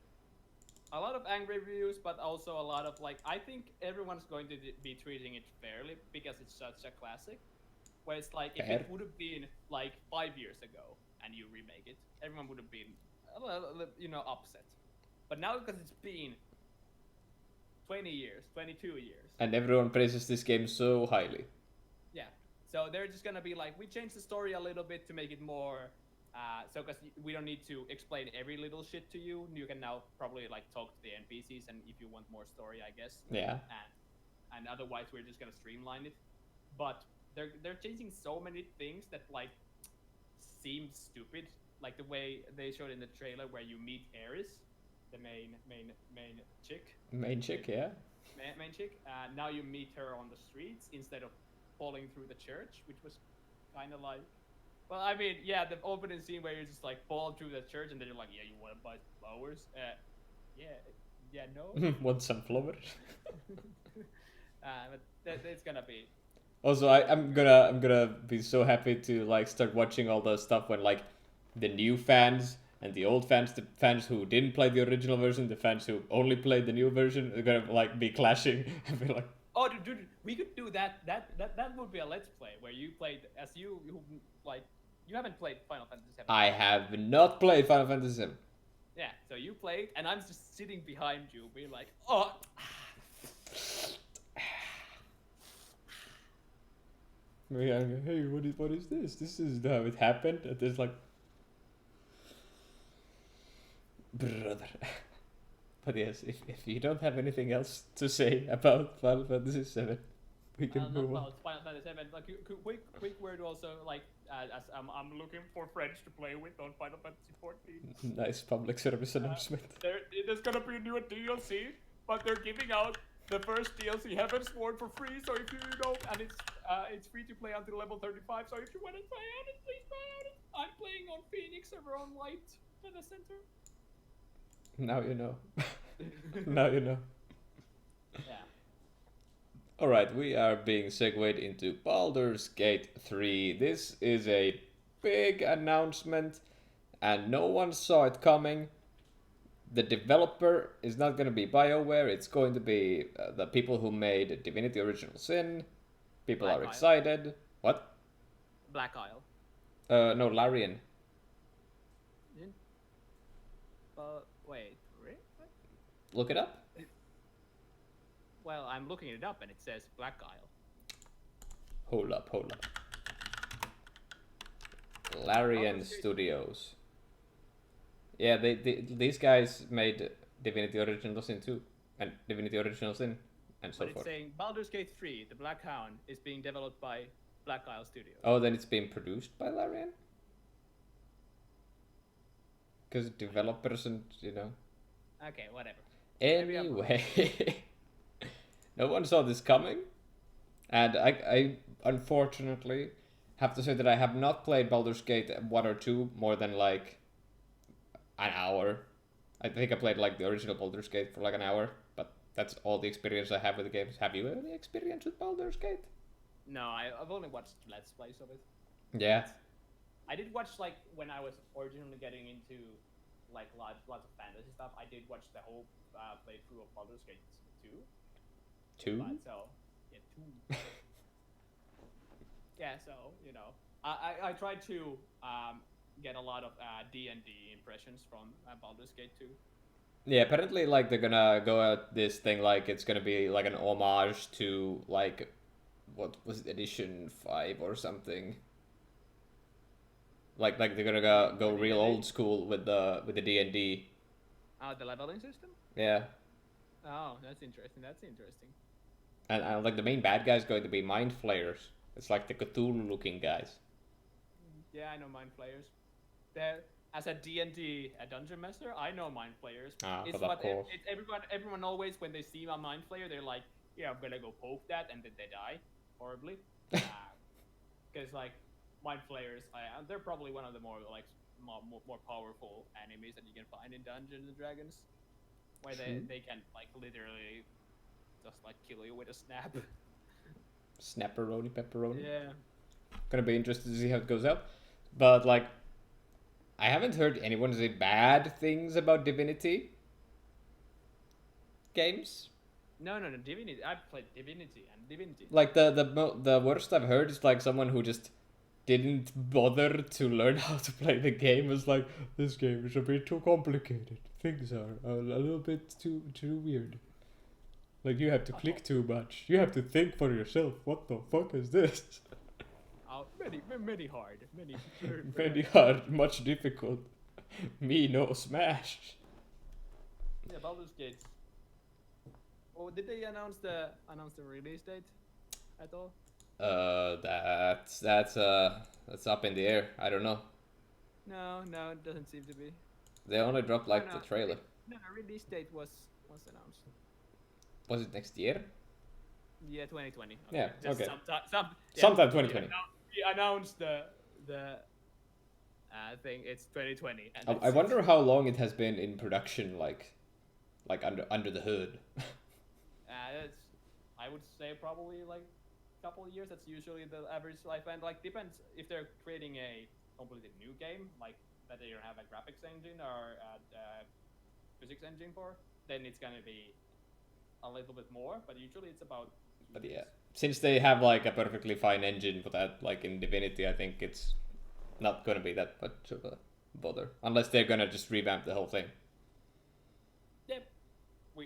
a lot of angry reviews, but also a lot of I think everyone's going to be treating it fairly, because it's such a classic. Where it's like, if it would have been 5 years ago and you remake it, everyone would have been, upset. But now, because it's been 20 years, 22 years. And everyone praises this game so highly. Yeah. So they're just gonna be like, we changed the story a little bit to make it more, because we don't need to explain every little shit to you. You can now probably talk to the NPCs, and if you want more story, I guess. Yeah. And otherwise, we're just gonna streamline it. But they're changing so many things that seem stupid like the way they showed in the trailer where you meet Eris, the main chick. Main chick, yeah. Main chick. Now you meet her on the streets instead of falling through the church, which was kind of like. Well, I mean, yeah, the opening scene where you just like fall through the church and then you're like, yeah, you want to buy flowers? Yeah, no. Want some flowers? But it's gonna be. Also, I'm gonna be so happy to like start watching all the stuff when like the new fans and the old fans, the fans who didn't play the original version, the fans who only played the new version, are gonna like be clashing and be like. Oh, dude, we could do that. That would be a let's play where you played as you like. You haven't played Final Fantasy VII. I have not played Final Fantasy VII. Yeah, so you played, and I'm just sitting behind you, being like, oh. Yeah, hey, what is this? This is how it happened. And there's like, brother. But yes, if you don't have anything else to say about Final Fantasy VII, we can move on. Final Fantasy VII. Like, quick word also, like, as I'm looking for friends to play with on Final Fantasy 14. Nice public service announcement. There's gonna be a new DLC, but they're giving out the first DLC, Heaven's Sword, for free. So if you know, and it's free to play until level 35. So if you want to try out it, please try out it. I'm playing on Phoenix over on Light in the center. Now you know. Now you know. Yeah. Alright, we are being segued into Baldur's Gate 3. This is a big announcement and no one saw it coming. The developer is not going to be BioWare, it's going to be the people who made Divinity Original Sin. People Black are Isle. excited. What? Black Isle. No, Larian. Wait, really? Look it up. Well, I'm looking it up and it says Black Isle. Hold up. Larian Baldur's Gate. Studios. Yeah, these guys made Divinity Original Sin 2 and Divinity Original Sin and so But it's forth. saying Baldur's Gate 3, The Black Hound, is being developed by Black Isle Studios. Oh, then it's being produced by Larian? Because developers and, you know. Okay, whatever. Maybe I'm wrong. Anyway, no one saw this coming. And I unfortunately have to say that I have not played Baldur's Gate 1 or 2 more than like an hour. I think I played like the original Baldur's Gate for like an hour, but that's all the experience I have with the games. Have you any experience with Baldur's Gate? No, I've only watched Let's Plays of it. Yeah. I did watch, like, when I was originally getting into, like, lots of fantasy stuff, I did watch the whole playthrough of Baldur's Gate 2. 2? But, so, yeah, 2. Yeah, so, you know, I tried to get a lot of D&D impressions from Baldur's Gate 2. Yeah, apparently, like, they're gonna go at this thing like it's gonna be like an homage to, like, what was it, Edition 5 or something. Like they're gonna go real old school with the D&D. The leveling system? Yeah. Oh, that's interesting. And like the main bad guy's going to be Mind Flayers. It's like the Cthulhu-looking guys. Yeah, I know Mind Flayers. They're, as a D&D dungeon master, I know Mind Flayers. But of course. Everyone always, when they see a Mind Flayer, they're like, yeah, I'm gonna go poke that, and then they die horribly. Because like Mind Flayers, they're probably one of the more like more powerful enemies that you can find in Dungeons and Dragons, where they can like literally just like kill you with a snap. Snapperoni, pepperoni. Yeah. Gonna be interested to see how it goes out. But like, I haven't heard anyone say bad things about Divinity games. No, Divinity. I've played Divinity and Divinity. Like the worst I've heard is like someone who just didn't bother to learn how to play the game. Was like, this game is a bit too complicated. Things are a little bit too weird. Like you have to click too much. You have to think for yourself. What the fuck is this? Many hard. Very hard, much difficult. Me no smash. Yeah, Baldur's Gate. Oh, did they announce the release date at all? That's up in the air. I don't know. No, it doesn't seem to be. They only dropped like No, the trailer. No, release date was announced. Was it next year? Yeah, 2020. Okay. Yeah, Just okay. sometime 2020. We announced the thing. It's 2020. And I wonder how long it has been in production, like under the hood. It's, I would say probably like a couple of years. That's usually the average lifespan. Like depends if they're creating a completely new game, like that they don't have a graphics engine or a physics engine for, then it's gonna be a little bit more. But usually it's about. But yeah, since they have like a perfectly fine engine for that, like in Divinity, I think it's not gonna be that much of a bother, unless they're gonna just revamp the whole thing. Yep.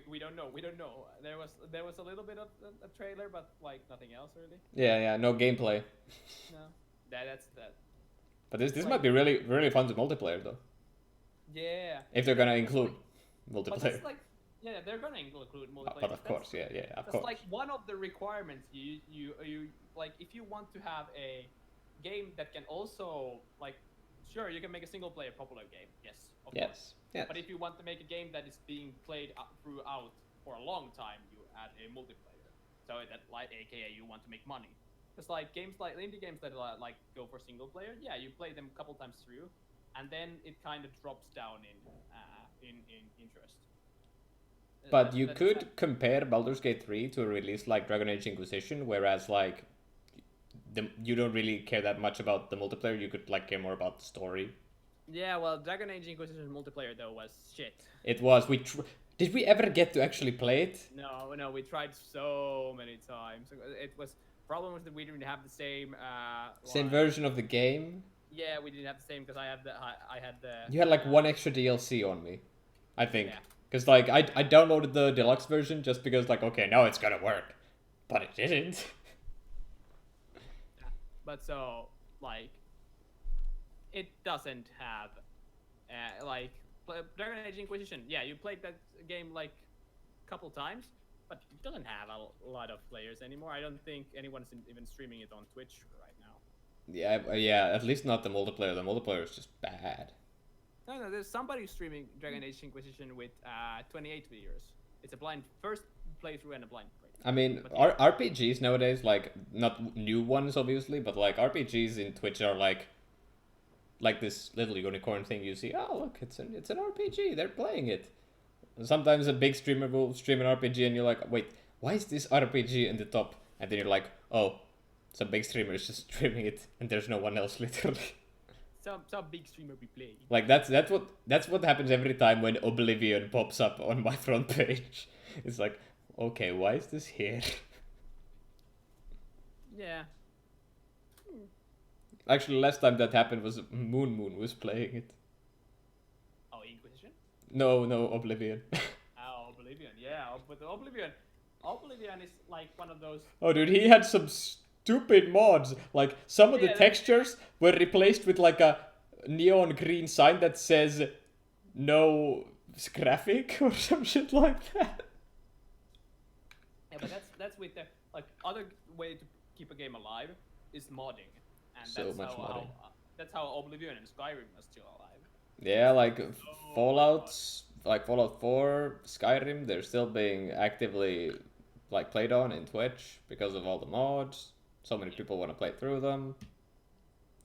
We don't know. We don't know. There was a little bit of a trailer, but like nothing else really. Yeah, no gameplay. No. That's that. But this Like- might be really fun to multiplayer though. Yeah. If they're gonna include But multiplayer. that's like, yeah, they're gonna include multiplayer. But of course, yeah, of That's course. like one of the requirements. You like if you want to have a game that can also like, sure, you can make a single player popular game. Yes, of course. Yes. But if you want to make a game that is being played throughout for a long time, you add a multiplayer. So that like, AKA, you want to make money. Because like games like indie games that like go for single player, yeah, you play them a couple times through, and then it kind of drops down in interest. But you could compare Baldur's Gate 3 to a release like Dragon Age Inquisition, whereas like you don't really care that much about the multiplayer. You could like care more about the story. Yeah, well, Dragon Age Inquisition multiplayer though was shit. It was. Did we ever get to actually play it? No, we tried so many times. It was problem was that we didn't have the same. Same version of the game. Yeah, we didn't have the same because I had the. You had like one extra DLC on me, I think. Yeah. Because like I downloaded the deluxe version just because like okay now it's gonna work, but it didn't. But so like, it doesn't have, like Dragon Age Inquisition. Yeah, you played that game like a couple times, but it doesn't have a lot of players anymore. I don't think anyone's even streaming it on Twitch right now. Yeah. At least not the multiplayer. The multiplayer is just bad. No, there's somebody streaming Dragon Age Inquisition with 28 viewers. It's a first playthrough and a blind playthrough. I mean, RPGs nowadays, like not new ones obviously, but like RPGs in Twitch are like this little unicorn thing you see. Oh look, it's an RPG. They're playing it. And sometimes a big streamer will stream an RPG, and you're like, wait, why is this RPG in the top? And then you're like, oh, some big streamer is just streaming it, and there's no one else literally. Some big streamer be playing. Like that's what happens every time when Oblivion pops up on my front page. It's like, okay, why is this here? Yeah. Actually, last time that happened was Moon was playing it. Oh, Inquisition? No, Oblivion. Oh, Oblivion, yeah. But Oblivion is like one of those. Oh, dude, he had some stupid mods. Like, some of the textures were replaced with like a neon green sign that says no graphic or some shit like that. Yeah, but that's with the like other way to keep a game alive is modding, and So that's much how, modding. that's how Oblivion and Skyrim are still alive. Yeah, like like Fallout 4, Skyrim, they're still being actively like played on in Twitch because of all the mods. So many people want to play through them.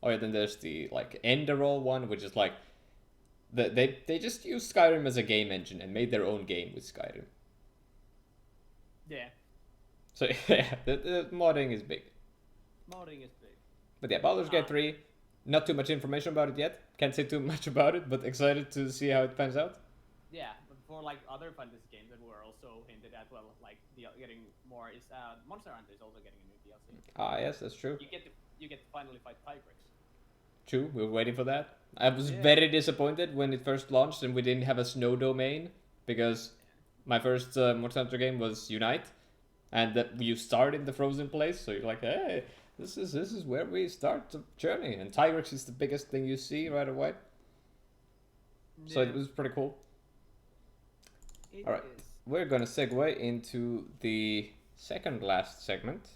Oh yeah, then there's the like Enderroll one, which is like they just used Skyrim as a game engine and made their own game with Skyrim. Yeah. So yeah, the modding is big. Modding is big. But yeah, Baldur's Gate 3, not too much information about it yet. Can't say too much about it, but excited to see how it pans out. Yeah, but for like other fantasy games that were also hinted at, well, like getting more is Monster Hunter is also getting a new DLC. Ah, yes, that's true. You get to finally fight Tigrex. True, we were waiting for that. I was very disappointed when it first launched and we didn't have a snow domain, because my first Monster Hunter game was Unite, and that you start in the frozen place, so you're like, hey, this is where we start the journey, and Tigrex is the biggest thing you see right away. Yeah. So it was pretty cool. All right, we're gonna segue into the second last segment,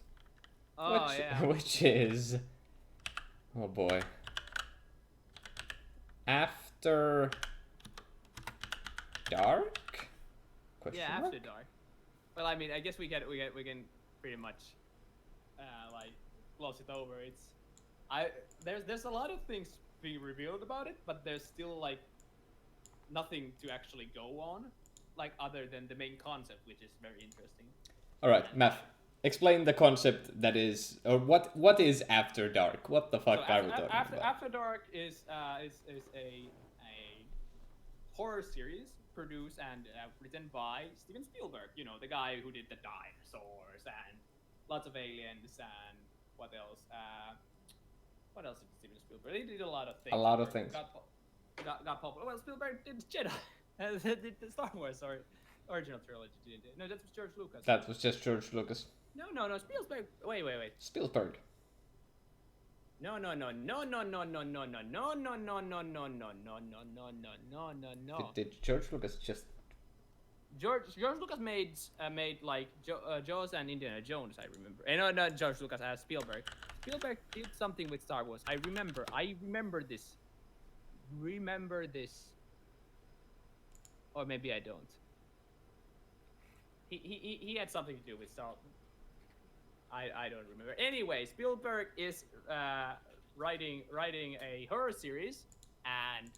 which is, oh boy, After Dark? Question Yeah, mark? After Dark. Well, I mean, I guess we can pretty much like gloss it over. There's a lot of things being revealed about it, but there's still like nothing to actually go on, like other than the main concept, which is very interesting. All right, Math. Explain the concept that is, or what is After Dark? What the fuck So are we talking about? After Dark is a horror series produced and written by Steven Spielberg. You know, the guy who did the dinosaurs and lots of aliens and what else? What else did Steven Spielberg? He did a lot of things. A lot of things. Got popular. Well, Spielberg did Jedi. Did the Star Wars original trilogy. No, that was George Lucas. That was just George Lucas. No, Spielberg. Wait. Spielberg. No. Did George Lucas just... George Lucas made like Jaws and Indiana Jones, I remember. No, not George Lucas, Spielberg. Spielberg did something with Star Wars. I remember this. Or maybe I don't. He had something to do with Star Wars. I don't remember. Anyway, Spielberg is writing a horror series, and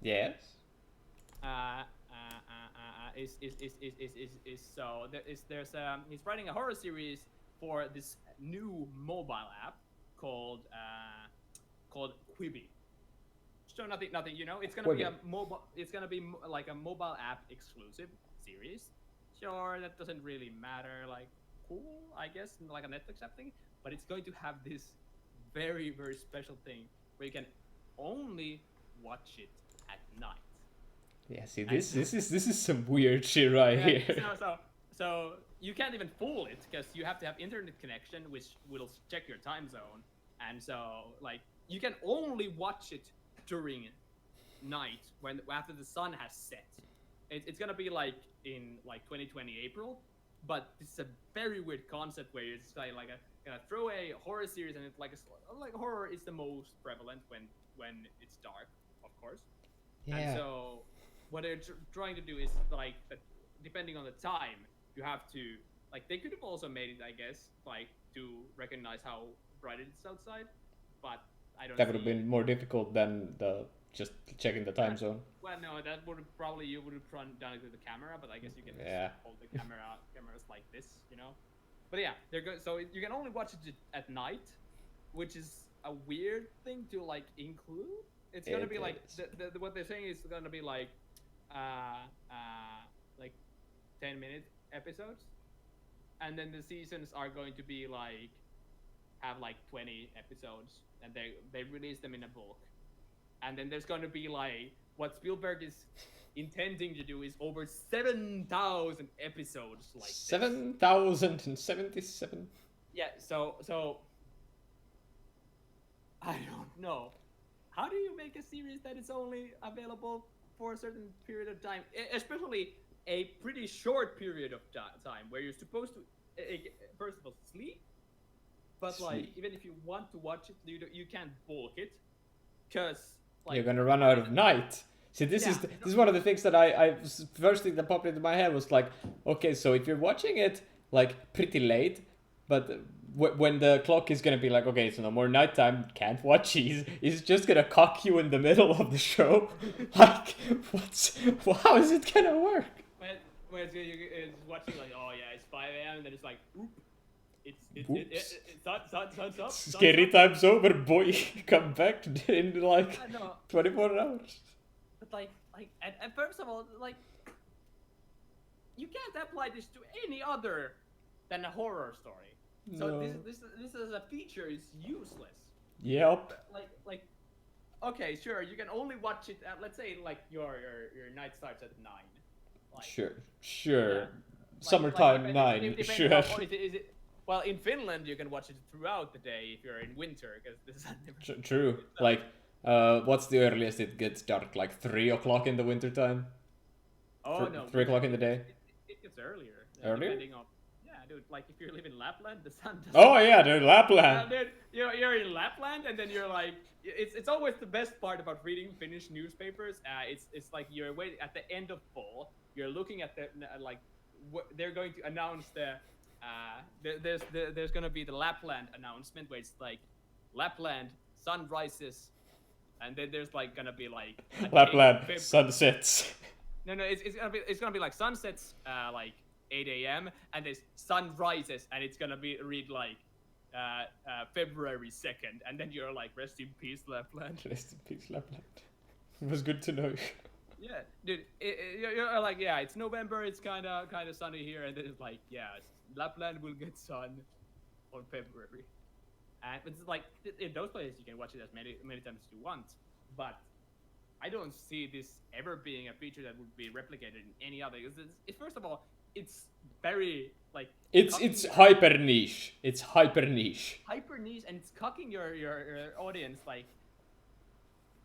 Yes? He's writing a horror series for this new mobile app called Quibi. So nothing. You know, it's gonna be a mobile. It's gonna be like a mobile app exclusive series. Sure, that doesn't really matter. Like, cool, I guess, like a Netflix app thing. But it's going to have this very, very special thing where you can only watch it at night. Yeah, see, this is some weird shit right here. So you can't even fool it because you have to have internet connection, which will check your time zone, and so like you can only watch it during night when after the sun has set. It's gonna be like in like 2020 April, but it's a very weird concept where it's like gonna throw a horror series, and it's like horror is the most prevalent when it's dark, of course. Yeah. And so what they're trying to do is like depending on the time, you have to like they could have also made it, I guess, like to recognize how bright it is outside, but I don't. That would have been more difficult than the just checking the time zone. Well, no, that would have probably you would have done it with the camera, but I guess you can just hold the cameras like this, you know. But yeah, they're good. So you can only watch it at night, which is a weird thing to like include. It's gonna be like what they're saying is gonna be like 10-minute episodes, and then the seasons are going to be like have like 20 episodes, and they release them in a bulk. And then there's going to be like what Spielberg is intending to do is over 7,000 episodes, like 7,077. Yeah, so I don't know. How do you make a series that is only available for a certain period of time, especially a pretty short period of time where you're supposed to first of all sleep, but like even if you want to watch it, you can't bulk it because like, you're gonna run out of night. See, this is one of the things that I first thing that popped into my head was like, okay, so if you're watching it like pretty late, but when the clock is gonna be like, okay, so no more nighttime, can't watch these, he's just gonna cock you in the middle of the show. Like, how is it gonna work? When it's watching like, oh yeah, it's 5 a.m. and then it's like, oop. It's Scary time's over, boy. Come back in like 24 hours. But like, and first of all, like, you can't apply this to any other than a horror story. So No. this as a feature is useless. Yep. Like, okay, sure, you can only watch it at, let's say, like your night starts at 9. Like, Sure. Yeah. Summertime 9. Depending Sure. on, is it? Well, in Finland, you can watch it throughout the day if you're in winter, because this is True. Like, what's the earliest it gets dark? Like 3 o'clock in the wintertime? Oh, no. 3 o'clock in the day? It gets earlier. Earlier? Depending on, yeah, dude, like if you live in Lapland, the sun doesn't... Oh, yeah, dude, Lapland. Dude, you're in Lapland, and then you're like, it's always the best part about reading Finnish newspapers. It's like you're waiting at the end of fall. You're looking at the like, they're going to announce there's gonna be the Lapland announcement where it's like, Lapland sun rises, and then there's like gonna be like Lapland sunsets. No, it's gonna be like sunsets like 8 a.m. and there's sun rises, and it's gonna be read like February 2nd, and then you're like, rest in peace, Lapland. Rest in peace, Lapland. It was good to know. Yeah, dude, you're like, yeah, it's November, it's kind of sunny here, and then it's like, yeah, Lapland will get sun on February. And it's like, in those places you can watch it as many times as you want, but I don't see this ever being a feature that would be replicated in any other. It's first of all, it's very like it's hyper niche. It's hyper niche. Hyper niche, and it's cocking your audience. Like,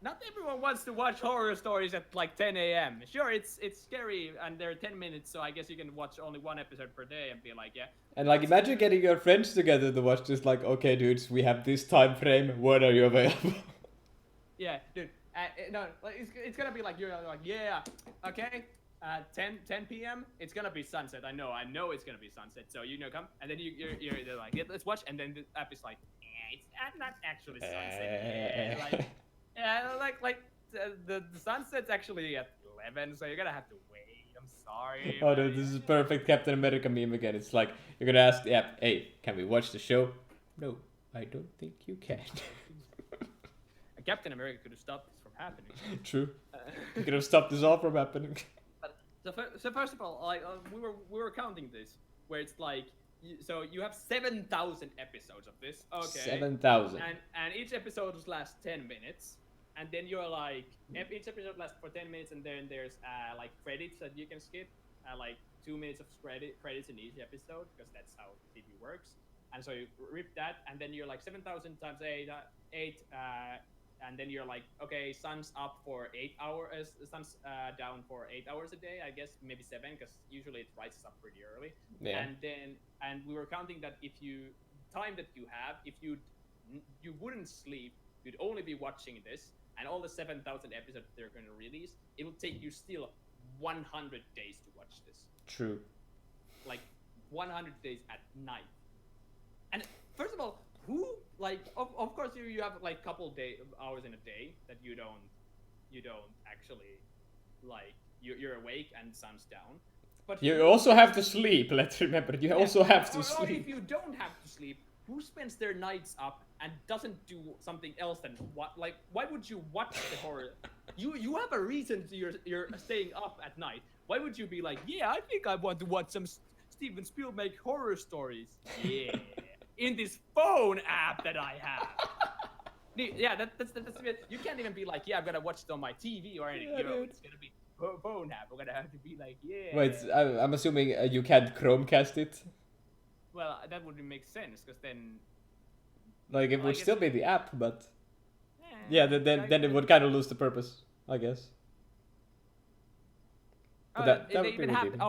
not everyone wants to watch horror stories at like 10 a.m. Sure, it's scary, and they're 10 minutes, so I guess you can watch only one episode per day and be like, yeah. And like, imagine getting your friends together to watch this. Like, okay, dudes, we have this time frame. When are you available? Yeah, dude. No, it's gonna be like, you're like, yeah, okay. 10 p.m. It's gonna be sunset. I know it's gonna be sunset. So come, and then you're like, yeah, let's watch, and then the app is like, it's not actually sunset. Like the sunset's actually at 11, so you're gonna have to wait. I'm sorry. Oh, dude, this is perfect Captain America meme again. It's like, you're gonna ask the app, hey, can we watch the show? No, I don't think you can. Captain America could have stopped this from happening. True. You could have stopped this all from happening. So first of all, like we were counting this, where it's like, so you have 7,000 episodes of this. Okay. 7,000. And each episode lasts 10 minutes, and then you're like, each episode lasts for 10 minutes, and then there's like credits that you can skip, like 2 minutes of credits in each episode, because that's how TV works. And so you rip that, and then you're like 7,000 times 8. And then you're like, okay, sun's up for 8 hours, sun's down for 8 hours a day, I guess maybe 7, because usually it rises up pretty early. Yeah. And we were counting that if you wouldn't sleep, you'd only be watching this, and all the 7,000 episodes they're going to release, it will take you still 100 days to watch this. True. Like 100 days at night. And first of all, who, like, of course you have like couple hours in a day that you don't actually, like, you're awake and sun's down, but you also have to sleep. Let's remember, you also have to sleep. Or if you don't have to sleep, who spends their nights up and doesn't do something else than what? Like, why would you watch the horror? You have a reason you're staying up at night. Why would you be like, yeah, I think I want to watch some Steven Spielberg horror stories? Yeah. In this phone app that I have. Yeah, that's it. You can't even be like, yeah, I'm gonna watch it on my TV or anything. Yeah, it's gonna be phone app. I'm gonna have to be like, yeah. Wait, I'm assuming you can't Chromecast it? Well, that wouldn't make sense, because then... Like, it would still be the app, but... Yeah, then it would kind of lose the purpose, I guess. But that would be redeeming.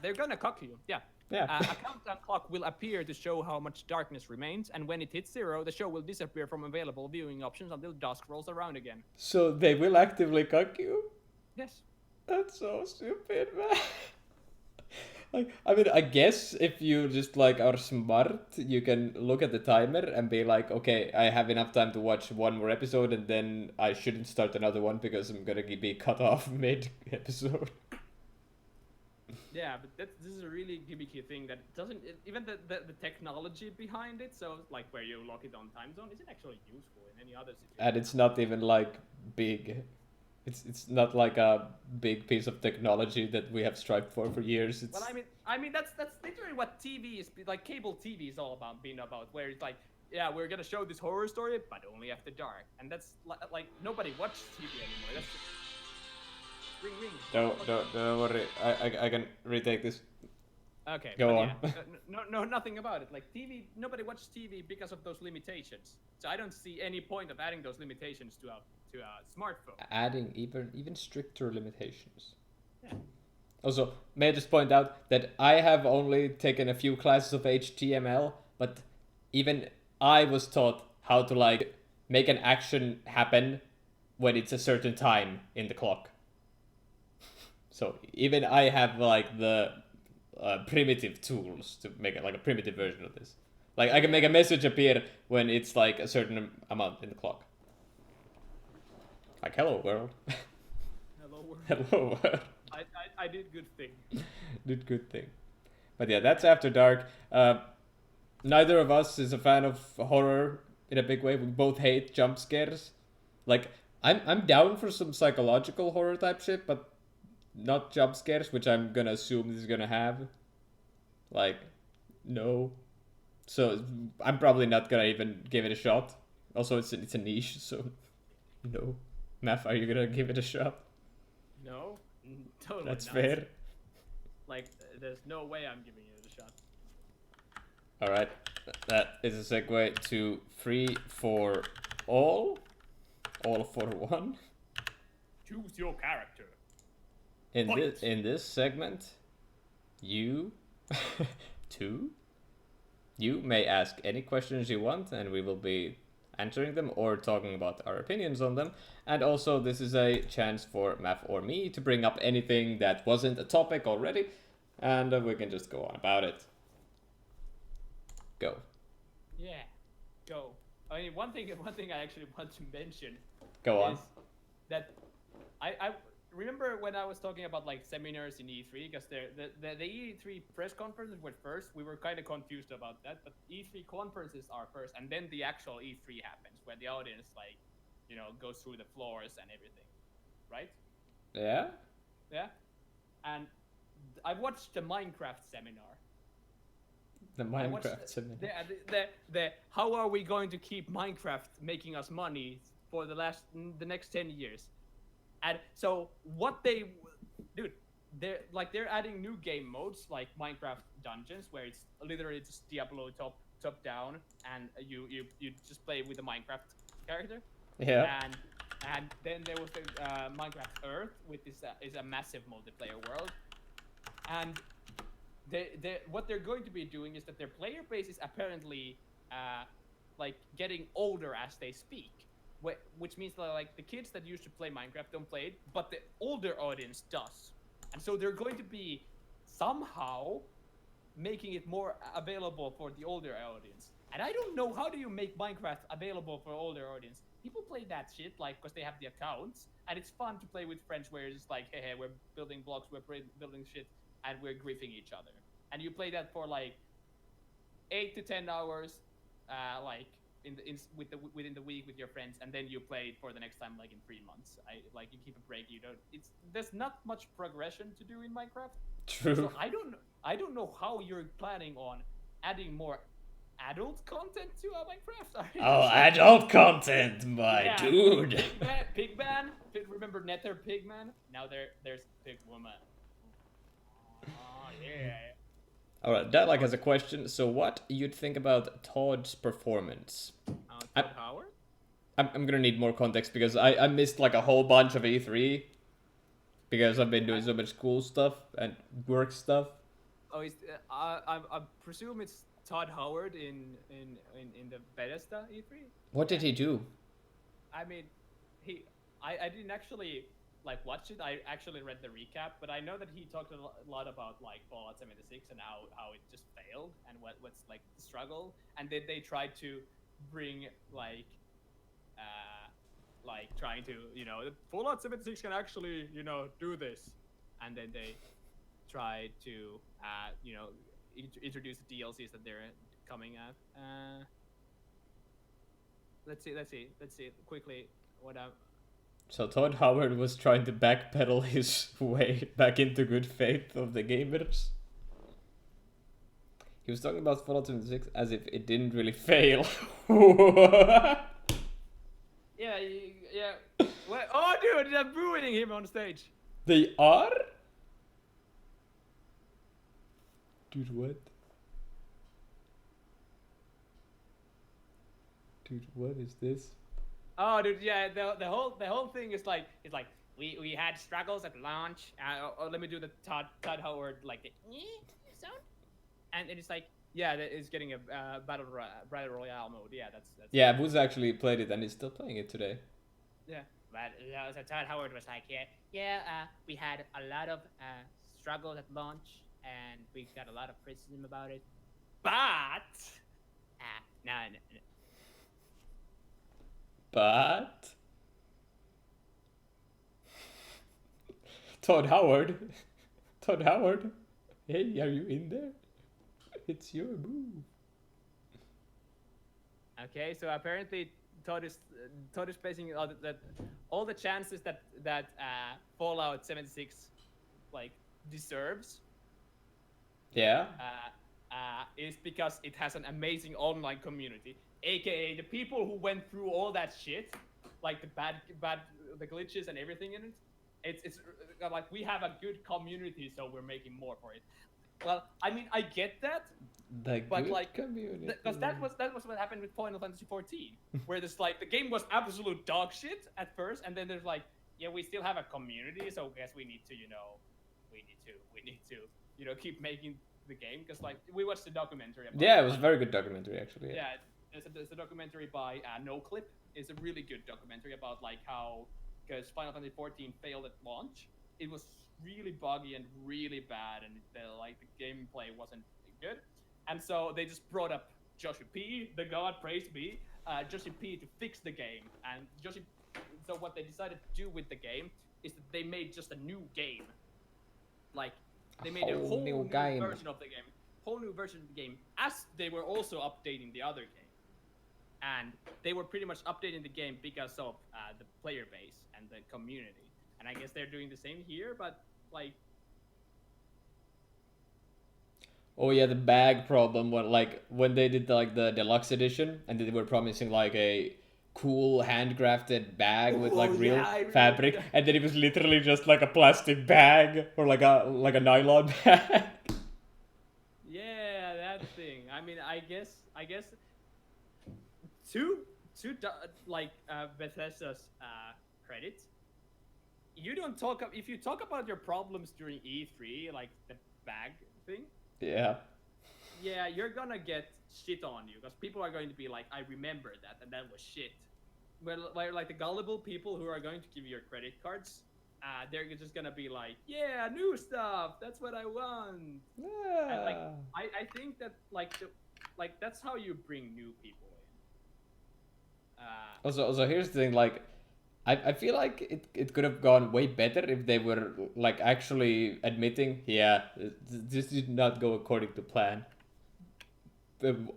They're gonna cock you, yeah. Yeah. A countdown clock will appear to show how much darkness remains, and when it hits 0, the show will disappear from available viewing options until dusk rolls around again. So they will actively cuck you? Yes. That's so stupid, man. Like, I mean, I guess if you just like are smart, you can look at the timer and be like, okay, I have enough time to watch one more episode, and then I shouldn't start another one because I'm gonna be cut off mid-episode. Yeah, but this is a really gimmicky thing that doesn't... Even the technology behind it, so like where you lock it on time zone, isn't actually useful in any other situation. And it's not even like big. It's not like a big piece of technology that we have strived for years. It's... Well, I mean that's literally what TV is, like cable TV is all about, where it's like, yeah, we're gonna show this horror story, but only after dark, and that's like nobody watches TV anymore. That's just... Ring. Don't worry. I can retake this. Okay. Go on. Yeah, no, nothing about it. Like TV, nobody watches TV because of those limitations. So I don't see any point of adding those limitations to a smartphone. Adding even stricter limitations. Yeah. Also, may I just point out that I have only taken a few classes of HTML, but even I was taught how to like make an action happen when it's a certain time in the clock. So even I have like the primitive tools to make it like a primitive version of this. Like I can make a message appear when it's like a certain amount in the clock. Like hello world. Hello world. Hello world. I did good thing. Did good thing. But yeah, that's After Dark. Neither of us is a fan of horror in a big way. We both hate jump scares. Like I'm down for some psychological horror type shit, but not jump scares, which I'm gonna assume this is gonna have. Like, no. So I'm probably not gonna even give it a shot. Also, it's a niche, so no. Math, are you gonna give it a shot? No, totally. That's not. fair. Like, there's no way I'm giving it a shot. All right, that is a segue to free for all for one. Choose your character. In this segment, you you may ask any questions you want, and we will be answering them or talking about our opinions on them. And also, this is a chance for Math or me to bring up anything that wasn't a topic already, and we can just go on about it. Go. Yeah, go. I mean, one thing I actually want to mention. Go on. Is that I remember when I was talking about like seminars in E3, because the E3 press conferences were first. We were kind of confused about that, but E3 conferences are first, and then the actual E3 happens, where the audience like, goes through the floors and everything, right? Yeah. Yeah. And I watched the Minecraft seminar. The Minecraft seminar. The how are we going to keep Minecraft making us money for the next 10 years? And so what they're adding new game modes like Minecraft Dungeons, where it's literally just Diablo top down, and you just play with the Minecraft character. Yeah. And then there was the Minecraft Earth, which is a massive multiplayer world. And what they're going to be doing is that their player base is apparently like getting older as they speak. Which means that like the kids that used to play Minecraft don't play it, but the older audience does. And so they're going to be somehow making it more available for the older audience. And I don't know, how do you make Minecraft available for older audience? People play that shit like because they have the accounts, and it's fun to play with friends where it's like, hey, we're building blocks, we're building shit, and we're griefing each other. And you play that for like 8 to 10 hours, like within the week with your friends, and then you play it for the next time like in 3 months. You keep a break. There's not much progression to do in Minecraft. True. So I don't know how you're planning on adding more adult content to Minecraft. Oh, adult content, my dude. Pigman. Remember Nether Pigman? Now there's Pigwoman. Oh yeah. Alright, Dialogue has a question. So what you'd think about Todd's performance? Todd Howard? I'm gonna need more context because I missed like a whole bunch of E3 because I've been doing so much school stuff and work stuff. Oh, I presume it's Todd Howard in the Bethesda E3. What did he do? I mean, I didn't actually like watch it. I actually read the recap, but I know that he talked a lot about like Fallout 76 and how it just failed and what's like the struggle, and then they tried to bring trying to Fallout 76 can actually do this, and then they tried to introduce the DLCs that they're coming at. Let's see quickly what I'm. So Todd Howard was trying to backpedal his way back into good faith of the gamers. He was talking about Fallout 76 as if it didn't really fail. Yeah. What? Oh, dude, they're ruining him on stage. They are? Dude, what? Dude, what is this? Oh, dude, yeah, the whole thing is like we had struggles at launch. Let me do the Todd Howard like the sound, and it's like Yeah, that is getting a battle royale mode. Yeah, that's Yeah, Booz actually played it and he's still playing it today. yeah. But so Todd Howard was like, we had a lot of struggles at launch, and we got a lot of criticism about it. But no, But Todd Howard, Todd Howard, hey, are you in there? It's your move. okay, so apparently Todd is placing that all the chances that Fallout 76 like deserves Yeah. Is because it has an amazing online community, aka the people who went through all that shit, like the glitches and everything in it. It's like we have a good community, so we're making more for it. Well, I mean, I get that, The but good like, community. because that was what happened with Final Fantasy 14, where there's like the game was absolute dog shit at first, and then there's like, yeah, we still have a community, so I guess we need to keep making the game, because like we watched the documentary about Yeah, it was a very good documentary actually. yeah, there's a documentary by No Clip. It's a really good documentary about like how, because Final Fantasy 14 failed at launch, it was really buggy and really bad, and the gameplay wasn't good, and so they just brought up Joshi P, the god praise be, Joshi P, to fix the game, and so what they decided to do with the game is that they made just a new game, like they made a whole new version of the game, as they were also updating the other game, and they were pretty much updating the game because of the player base and the community, and I guess they're doing the same here, but like. Oh yeah, the bag problem when they did the deluxe edition and they were promising like a cool handcrafted bag with like real fabric, and then it was literally just like a plastic bag or like a nylon bag. Yeah, that thing. I mean, I guess to Bethesda's credit, you don't talk if you talk about your problems during E3, like the bag thing. Yeah. Yeah, you're gonna get shit on you, because people are going to be like, I remember that, and that was shit. Well, like the gullible people who are going to give you your credit cards, they're just gonna be like, yeah, new stuff, that's what I want. Yeah. And like, I think that like that's how you bring new people in. Also here's the thing, like I feel like it could have gone way better if they were like actually admitting, yeah, this did not go according to plan.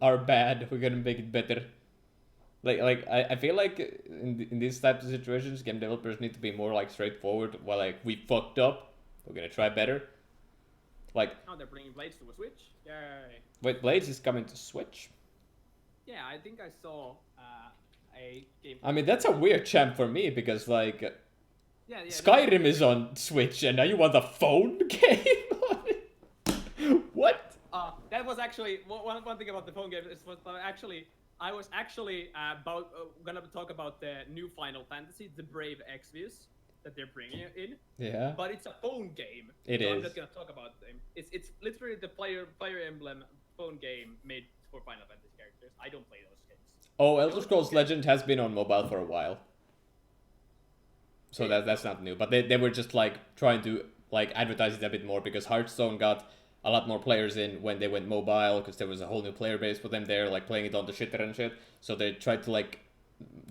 Our bad, we're gonna make it better. I feel like in these types of situations, game developers need to be more like straightforward. Well, like, we fucked up, we're gonna try better. Like, oh, they're bringing Blades to a Switch. Yay! wait, Blades is coming to Switch? Yeah, I think I saw a game. I mean, that's a weird champ for me because like, yeah, Skyrim is on Switch, and now you want a phone game on it? What? That was actually one thing about the phone game. I was actually gonna talk about the new Final Fantasy, the Brave Exvius, that they're bringing in. Yeah. But it's a phone game. It is. I'm not gonna talk about them. It's literally the Fire Emblem phone game made for Final Fantasy characters. I don't play those games. Oh, Elder Scrolls Legend has been on mobile for a while. So that's not new. But they were just like trying to like advertise it a bit more because Hearthstone got a lot more players in when they went mobile because there was a whole new player base for them there, like playing it on the shitter and shit. So they tried to like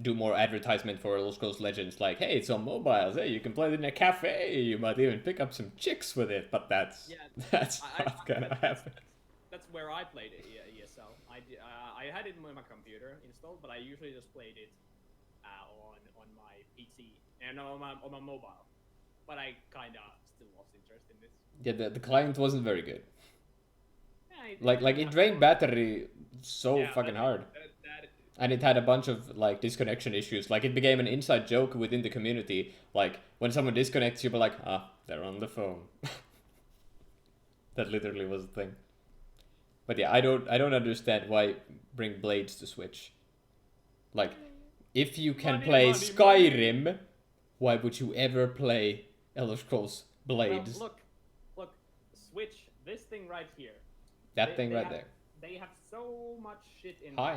do more advertisement for Elder Scrolls Legends, like, hey, it's on mobiles, hey, you can play it in a cafe, you might even pick up some chicks with it, but that's not gonna happen. That's where I played it, ESL. I had it on my computer installed, but I usually just played it on my PC and on my mobile. But I kinda still lost interest in this. Yeah, the client wasn't very good. Yeah, it drained battery so fucking hard. And it had a bunch of like disconnection issues. Like, it became an inside joke within the community. Like, when someone disconnects, you'll be like, they're on the phone. That literally was the thing. But yeah, I don't understand why bring Blades to Switch. Like, if you can play Skyrim, why would you ever play Elder Scrolls Blades? Well, look, Switch, this thing right here. That thing right there. they have so much shit in Hi.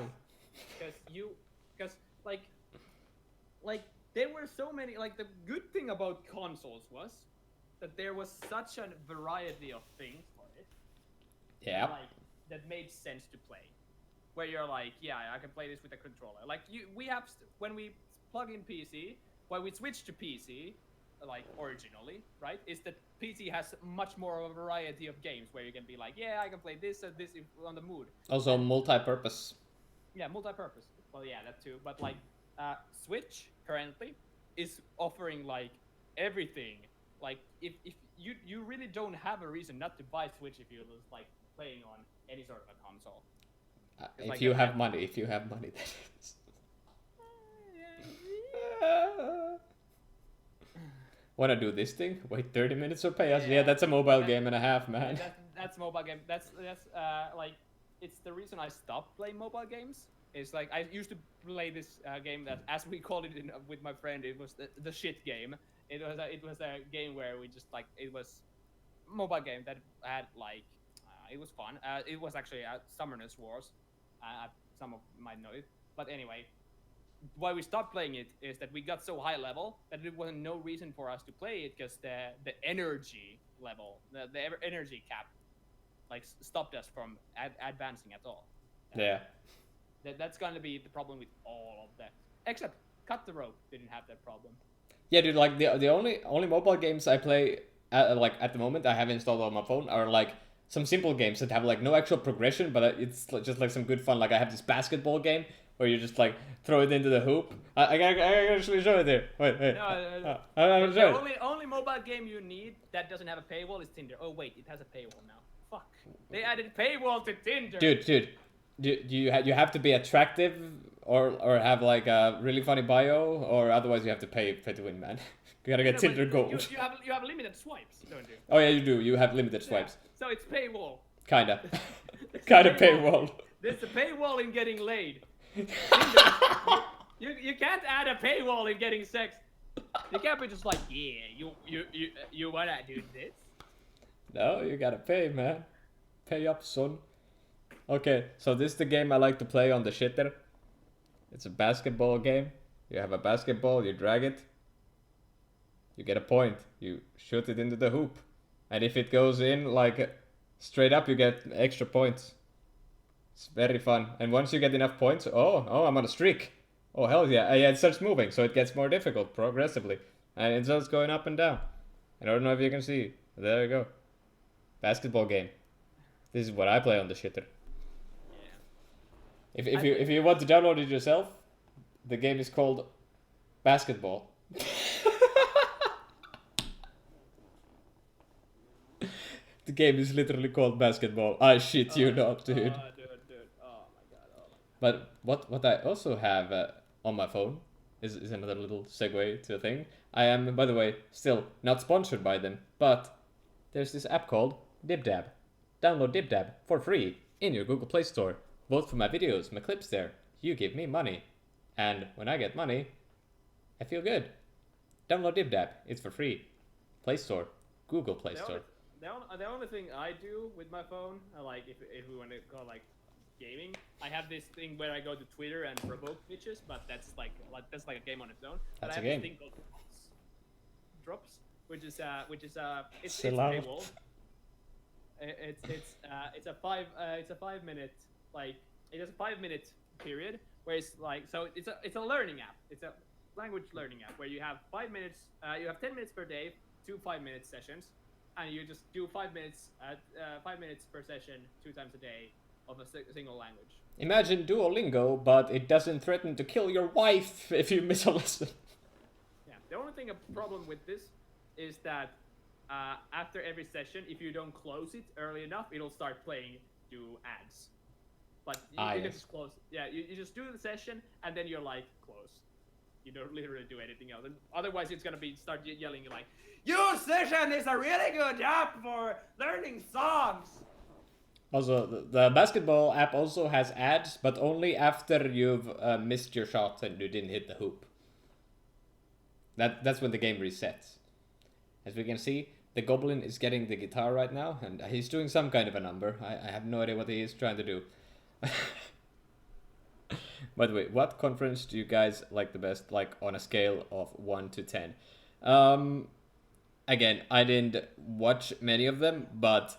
because like there were so many, like the good thing about consoles was that there was such a variety of things for it. Yeah. Like that made sense to play. Where you're like, yeah, I can play this with a controller. Like we have when we plug in PC, when we switch to PC, like originally, right? Is that PC has much more of a variety of games where you can be like, yeah, I can play this and this on the mood. Also multi-purpose. Yeah, multi-purpose. Well, yeah, that too. But like, Switch currently is offering like everything. Like, if you really don't have a reason not to buy Switch if you're just like playing on any sort of a console. If like you have money, that is. Wanna do this thing? Wait 30 minutes or pay us? Yeah, that's a mobile game and a half, man. That's mobile game. That's like, it's the reason I stopped playing mobile games. It's like I used to play this game that, as we called it with my friend, it was the shit game. It was a game where we just like, it was mobile game that had like it was fun. It was actually Summoners Wars. Some of you might know it, but anyway, why we stopped playing it is that we got so high level that there wasn't no reason for us to play it, because the energy level, the energy cap, like stopped us from advancing at all. Yeah. That's going to be the problem with all of that. Except Cut the Rope didn't have that problem. Yeah, dude. Like the only mobile games I play like at the moment I have installed on my phone are like some simple games that have like no actual progression, but it's just like some good fun. Like I have this basketball game where you just like throw it into the hoop. I actually show it there. Wait. No, I'm the only mobile game you need that doesn't have a paywall is Tinder. Oh wait, it has a paywall now. Fuck. They added paywall to Tinder. Dude. You have to be attractive or have like a really funny bio, or otherwise you have to pay to win, man. You gotta get Tinder Gold. You have limited swipes, don't you? Oh yeah, you do. You have limited swipes. Yeah. So it's paywall. Kinda. Kinda paywall. There's a paywall in getting laid. you can't add a paywall in getting sex. You can't be just like, yeah, you wanna do this? No, you gotta pay, man. Pay up, son. Okay, so this is the game I like to play on the shitter. It's a basketball game. You have a basketball, you drag it. You get a point. You shoot it into the hoop. And if it goes in like straight up, you get extra points. It's very fun. And once you get enough points, oh, I'm on a streak. Oh, hell yeah. Yeah, it starts moving, so it gets more difficult progressively. And it starts going up and down. I don't know if you can see. There you go. Basketball game. This is what I play on the shitter. If you want to download it yourself, the game is called Basketball. The game is literally called Basketball. I shit you not, dude. Dude. Oh my god. But what I also have on my phone is another little segue to a thing. I am, by the way, still not sponsored by them, but there's this app called DibDab. Download DibDab for free in your Google Play Store. Vote for my videos, my clips there. You give me money. And when I get money, I feel good. Download DibDab. It's for free. Play Store. Google Play Store. The only thing I do with my phone, like if we want to go like gaming, I have this thing where I go to Twitter and provoke bitches, but that's like a game on its own. That's but I have a game. This thing called Drops, which is it's paywall. It's a 5 minute, like it has a 5 minute period where it's like, so it's a learning app. It's a language learning app where you have 5 minutes, you have 10 minutes per day, 2 5-minute sessions, and you just do 5 minutes 5 minutes per session 2 times a day of a single language. Imagine Duolingo, but it doesn't threaten to kill your wife if you miss a lesson. Yeah, the only thing, a problem with this is that after every session, if you don't close it early enough, it'll start playing ads. But you can just close. Yeah, you just do the session and then you're like close. You don't literally do anything else. And otherwise, it's gonna start yelling like, "Your session is a really good app for learning songs." Also, the basketball app also has ads, but only after you've missed your shot and you didn't hit the hoop. That's when the game resets. As we can see, the goblin is getting the guitar right now, and he's doing some kind of a number. I have no idea what he is trying to do. By the way, what conference do you guys like the best, like on a scale of 1 to 10? Again, I didn't watch many of them, but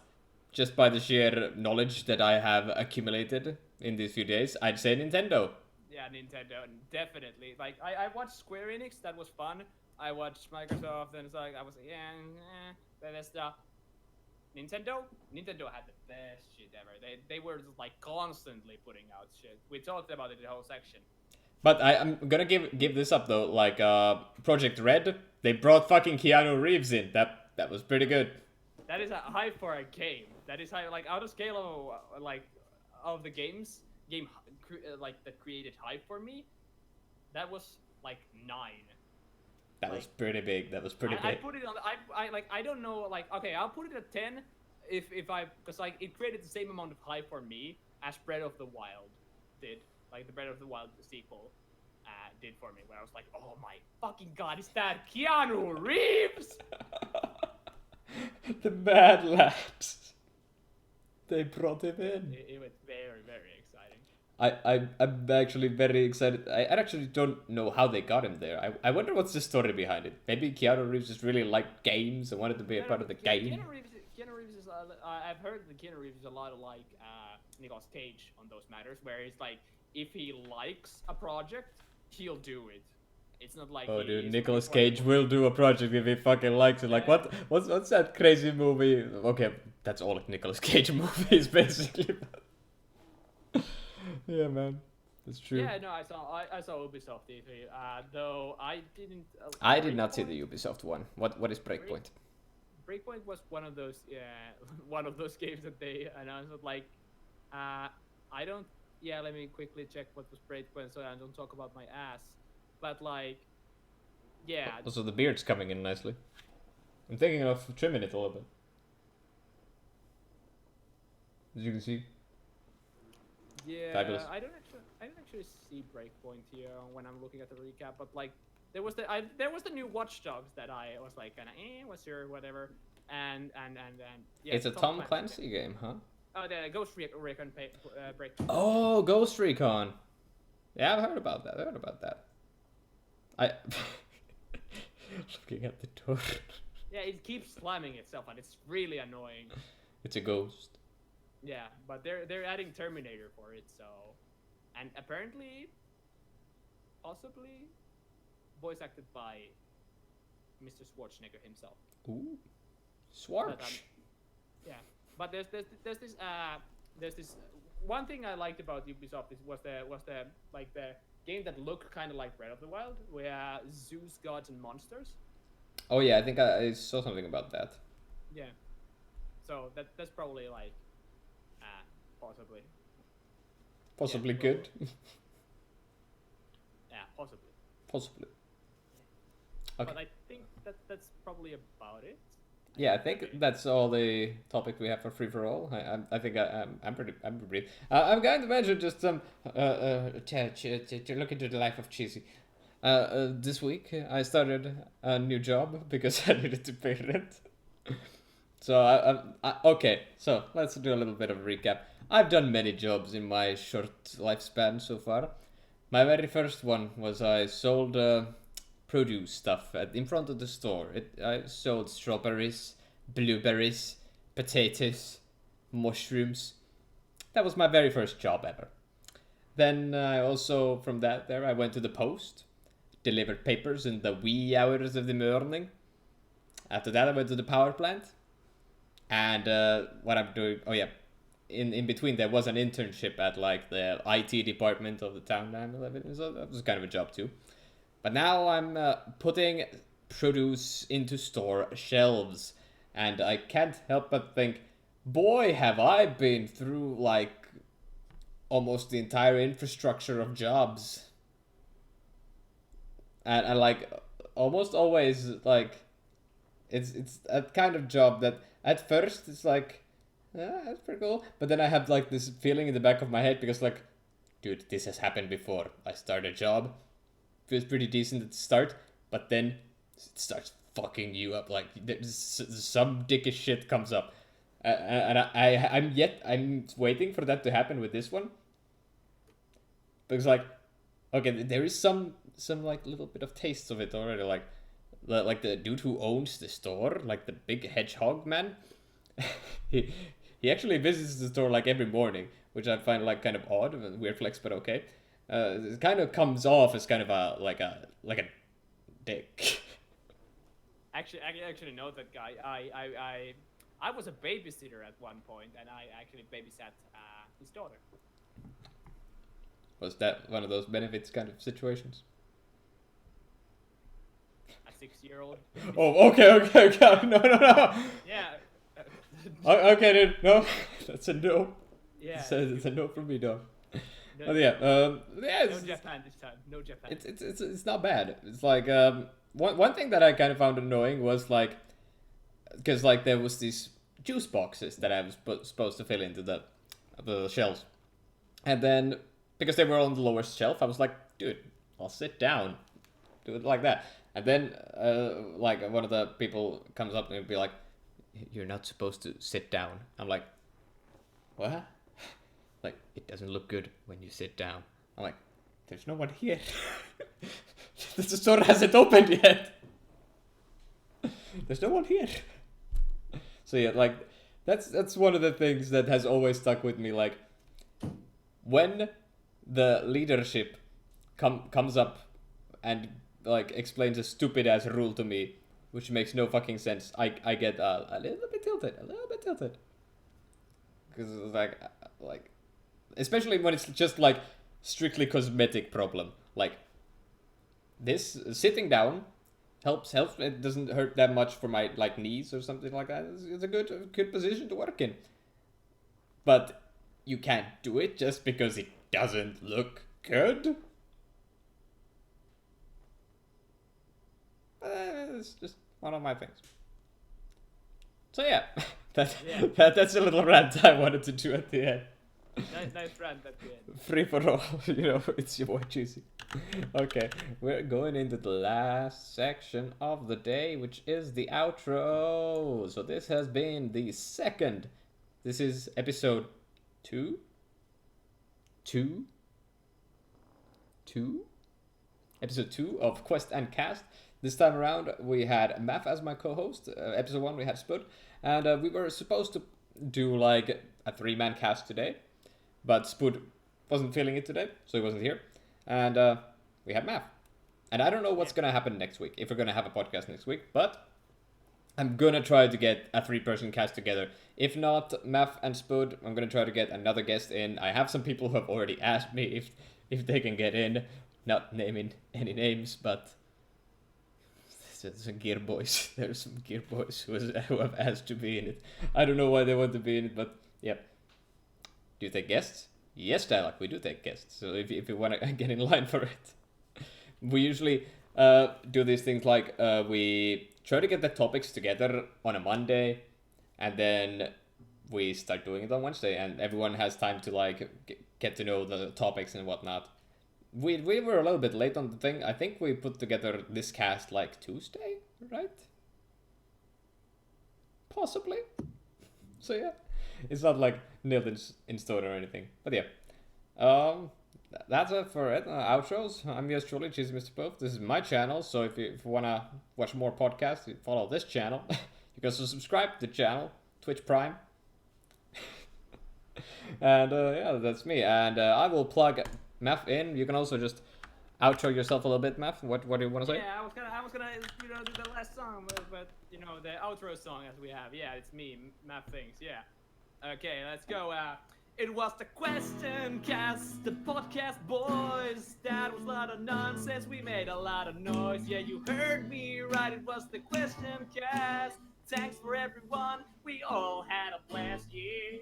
just by the sheer knowledge that I have accumulated in these few days, I'd say Nintendo. Yeah, Nintendo, definitely. Like, I watched Square Enix, that was fun. I watched Microsoft, and it's like, I was like, Bethesda. Nintendo had the best shit ever. They were just, like, constantly putting out shit. We talked about it in the whole section. But I'm gonna give this up though. Like Project Red, they brought fucking Keanu Reeves in. That was pretty good. That is a high for a game. That is high, like out of scale of like of the game like that created hype for me. That was like 9. That was pretty big. That was pretty big. I put it on. I don't know. Like okay, I'll put it at 10 if I because like it created the same amount of hype for me as Breath of the Wild did. Like the Breath of the Wild sequel did for me, where I was like, "Oh my fucking god, is that Keanu Reeves?" The Mad Lads. They brought him in. It was very, very exciting. I'm actually very excited. I actually don't know how they got him there. I wonder what's the story behind it. Maybe Keanu Reeves just really liked games and wanted to be a part of the game. Keanu Reeves is. I've heard that Keanu Reeves is a lot like Nicolas Cage on those matters, where it's like if he likes a project, he'll do it. It's not like dude, Nicolas Cage will do a project if he fucking likes it. Like what's that crazy movie? Okay, that's all Nicolas Cage movies basically. Yeah, man, that's true. Yeah, no, I saw Ubisoft E3. Though I didn't. I did not see the Ubisoft one. What is Breakpoint? Breakpoint was one of those one of those games that they announced. Like, I don't. Yeah, let me quickly check what was Breakpoint so I don't talk about my ass. But like, yeah. Also, the beard's coming in nicely. I'm thinking of trimming it a little bit. As you can see. Yeah, Fabulous. I don't actually see Breakpoint here when I'm looking at the recap. But like, there was the new Watch Dogs that I was like, kind of, what's your whatever, and yeah. It's a Tom Clancy game, huh? Oh, the Ghost Recon Breakpoint. Oh, Ghost Recon. Yeah, I've heard about that. I looking at the door. Yeah, it keeps slamming itself, and it's really annoying. It's a ghost. Yeah, but they're adding Terminator for it, so, and apparently, possibly, voice acted by Mr. Schwarzenegger himself. Ooh, Schwarz. Yeah, but there's this one thing I liked about Ubisoft was the like the game that looked kind of like Breath of the Wild, where Zeus, Gods, and Monsters. Oh yeah, I think I saw something about that. Yeah, so that's probably like, possibly good. Yeah, possibly. Possibly. Okay. But I think that's probably about it. Yeah, I think that's all the topic we have for free for all. I think I'm pretty brief. I'm going to mention just some to look into the life of Cheesy. This week I started a new job because I needed to pay rent. So okay, so let's do a little bit of a recap. I've done many jobs in my short lifespan so far. My very first one was I sold produce stuff in front of the store. I sold strawberries, blueberries, potatoes, mushrooms. That was my very first job ever. Then I also, from that there, I went to the post, delivered papers in the wee hours of the morning. After that, I went to the power plant. And what I'm doing, oh yeah, in between there was an internship at like the IT department of the town I'm living in, so that was kind of a job too. But now I'm putting produce into store shelves, and I can't help but think, boy, have I been through like almost the entire infrastructure of jobs. And like almost always like it's a kind of job that at first it's like, that's pretty cool, but then I have like this feeling in the back of my head because like, dude, this has happened before. I start a job, feels pretty decent at the start, but then it starts fucking you up. Like some dickish shit comes up, and I'm waiting for that to happen with this one, because like, okay, there is some like little bit of taste of it already. Like the dude who owns the store, like the big hedgehog man, he actually visits the store like every morning, which I find like kind of odd, a weird flex, but okay. It kind of comes off as kind of a dick. Actually, I actually know that guy. I was a babysitter at one point, and I actually babysat his daughter. Was that one of those benefits kind of situations? A 6-year-old. Oh, okay. No. Yeah. Okay, dude. No, that's a no. Yeah. It's a no from me, dog. No, But yeah, no Japan this time. No Japan. It's not bad. It's like one thing that I kind of found annoying was like, because like there was these juice boxes that I was supposed to fill into the shelves, and then because they were on the lowest shelf, I was like, dude, I'll sit down, do it like that, and then like one of the people comes up and be like, you're not supposed to sit down. I'm like, what? Like, it doesn't look good when you sit down. I'm like, there's no one here. The store hasn't opened yet. There's no one here. So yeah, like, that's one of the things that has always stuck with me. Like, when the leadership comes up and like explains a stupid ass rule to me, which makes no fucking sense, I get a little bit tilted. Because like, especially when it's just like strictly cosmetic problem. Like, this sitting down helps. It doesn't hurt that much for my like knees or something like that. It's a good position to work in. But you can't do it just because it doesn't look good. It's just one of my things. So yeah, that's a little rant I wanted to do at the end. Nice rant at the end. Free for all, it's your boy Juicy. Okay, we're going into the last section of the day, which is the outro. So this has been the second. This is episode 2? Episode 2 of Quest and Cast. This time around, we had Maff as my co-host. Episode 1, we had Spud. And we were supposed to do like a 3-man cast today. But Spud wasn't feeling it today, so he wasn't here. And we had Maff. And I don't know what's going to happen next week, if we're going to have a podcast next week. But I'm going to try to get a 3-person cast together. If not Maff and Spud, I'm going to try to get another guest in. I have some people who have already asked me if they can get in. Not naming any names, but some gear boys. There's some gear boys who have asked to be in it. I don't know why they want to be in it, but yeah. Do you take guests? Yes, Dialogue, we do take guests. So if you want to get in line for it. We usually do these things like we try to get the topics together on a Monday, and then we start doing it on Wednesday, and everyone has time to like get to know the topics and whatnot. We were a little bit late on the thing. I think we put together this cast like Tuesday, right? Possibly. So yeah, it's not like nailed in stone or anything. But yeah, that's it for it. Outros. I'm yours truly, Cheesy Mr. Puff. This is my channel, so if you wanna watch more podcasts, you follow this channel. You can also subscribe to the channel, Twitch Prime. And yeah, that's me. And I will plug Maff in. You can also just outro yourself a little bit, Maff. What do you want to say? Yeah, I was gonna do the last song, but the outro song as we have. Yeah, it's me, maffthinks. Yeah. Okay, let's go. It was the Question Cast, the podcast, boys. That was a lot of nonsense. We made a lot of noise. Yeah, you heard me right. It was the Question Cast. Thanks for everyone. We all had a blast. Yeah.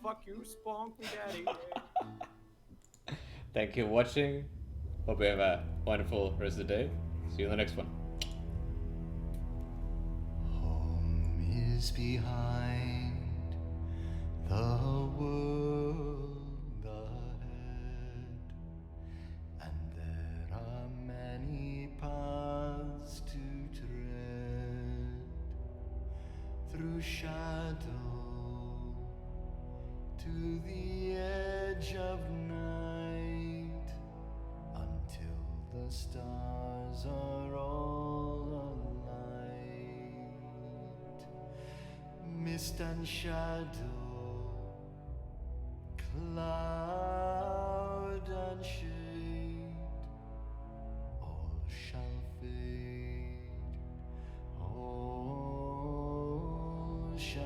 Fuck you, Spunky Daddy. Thank you for watching. Hope you have a wonderful rest of the day. See you in the next one. Home is behind the world ahead, and there are many paths to tread through shadow to the edge of night, until the stars are all alight. Mist and shadow, cloud and shade, all shall fade, all shall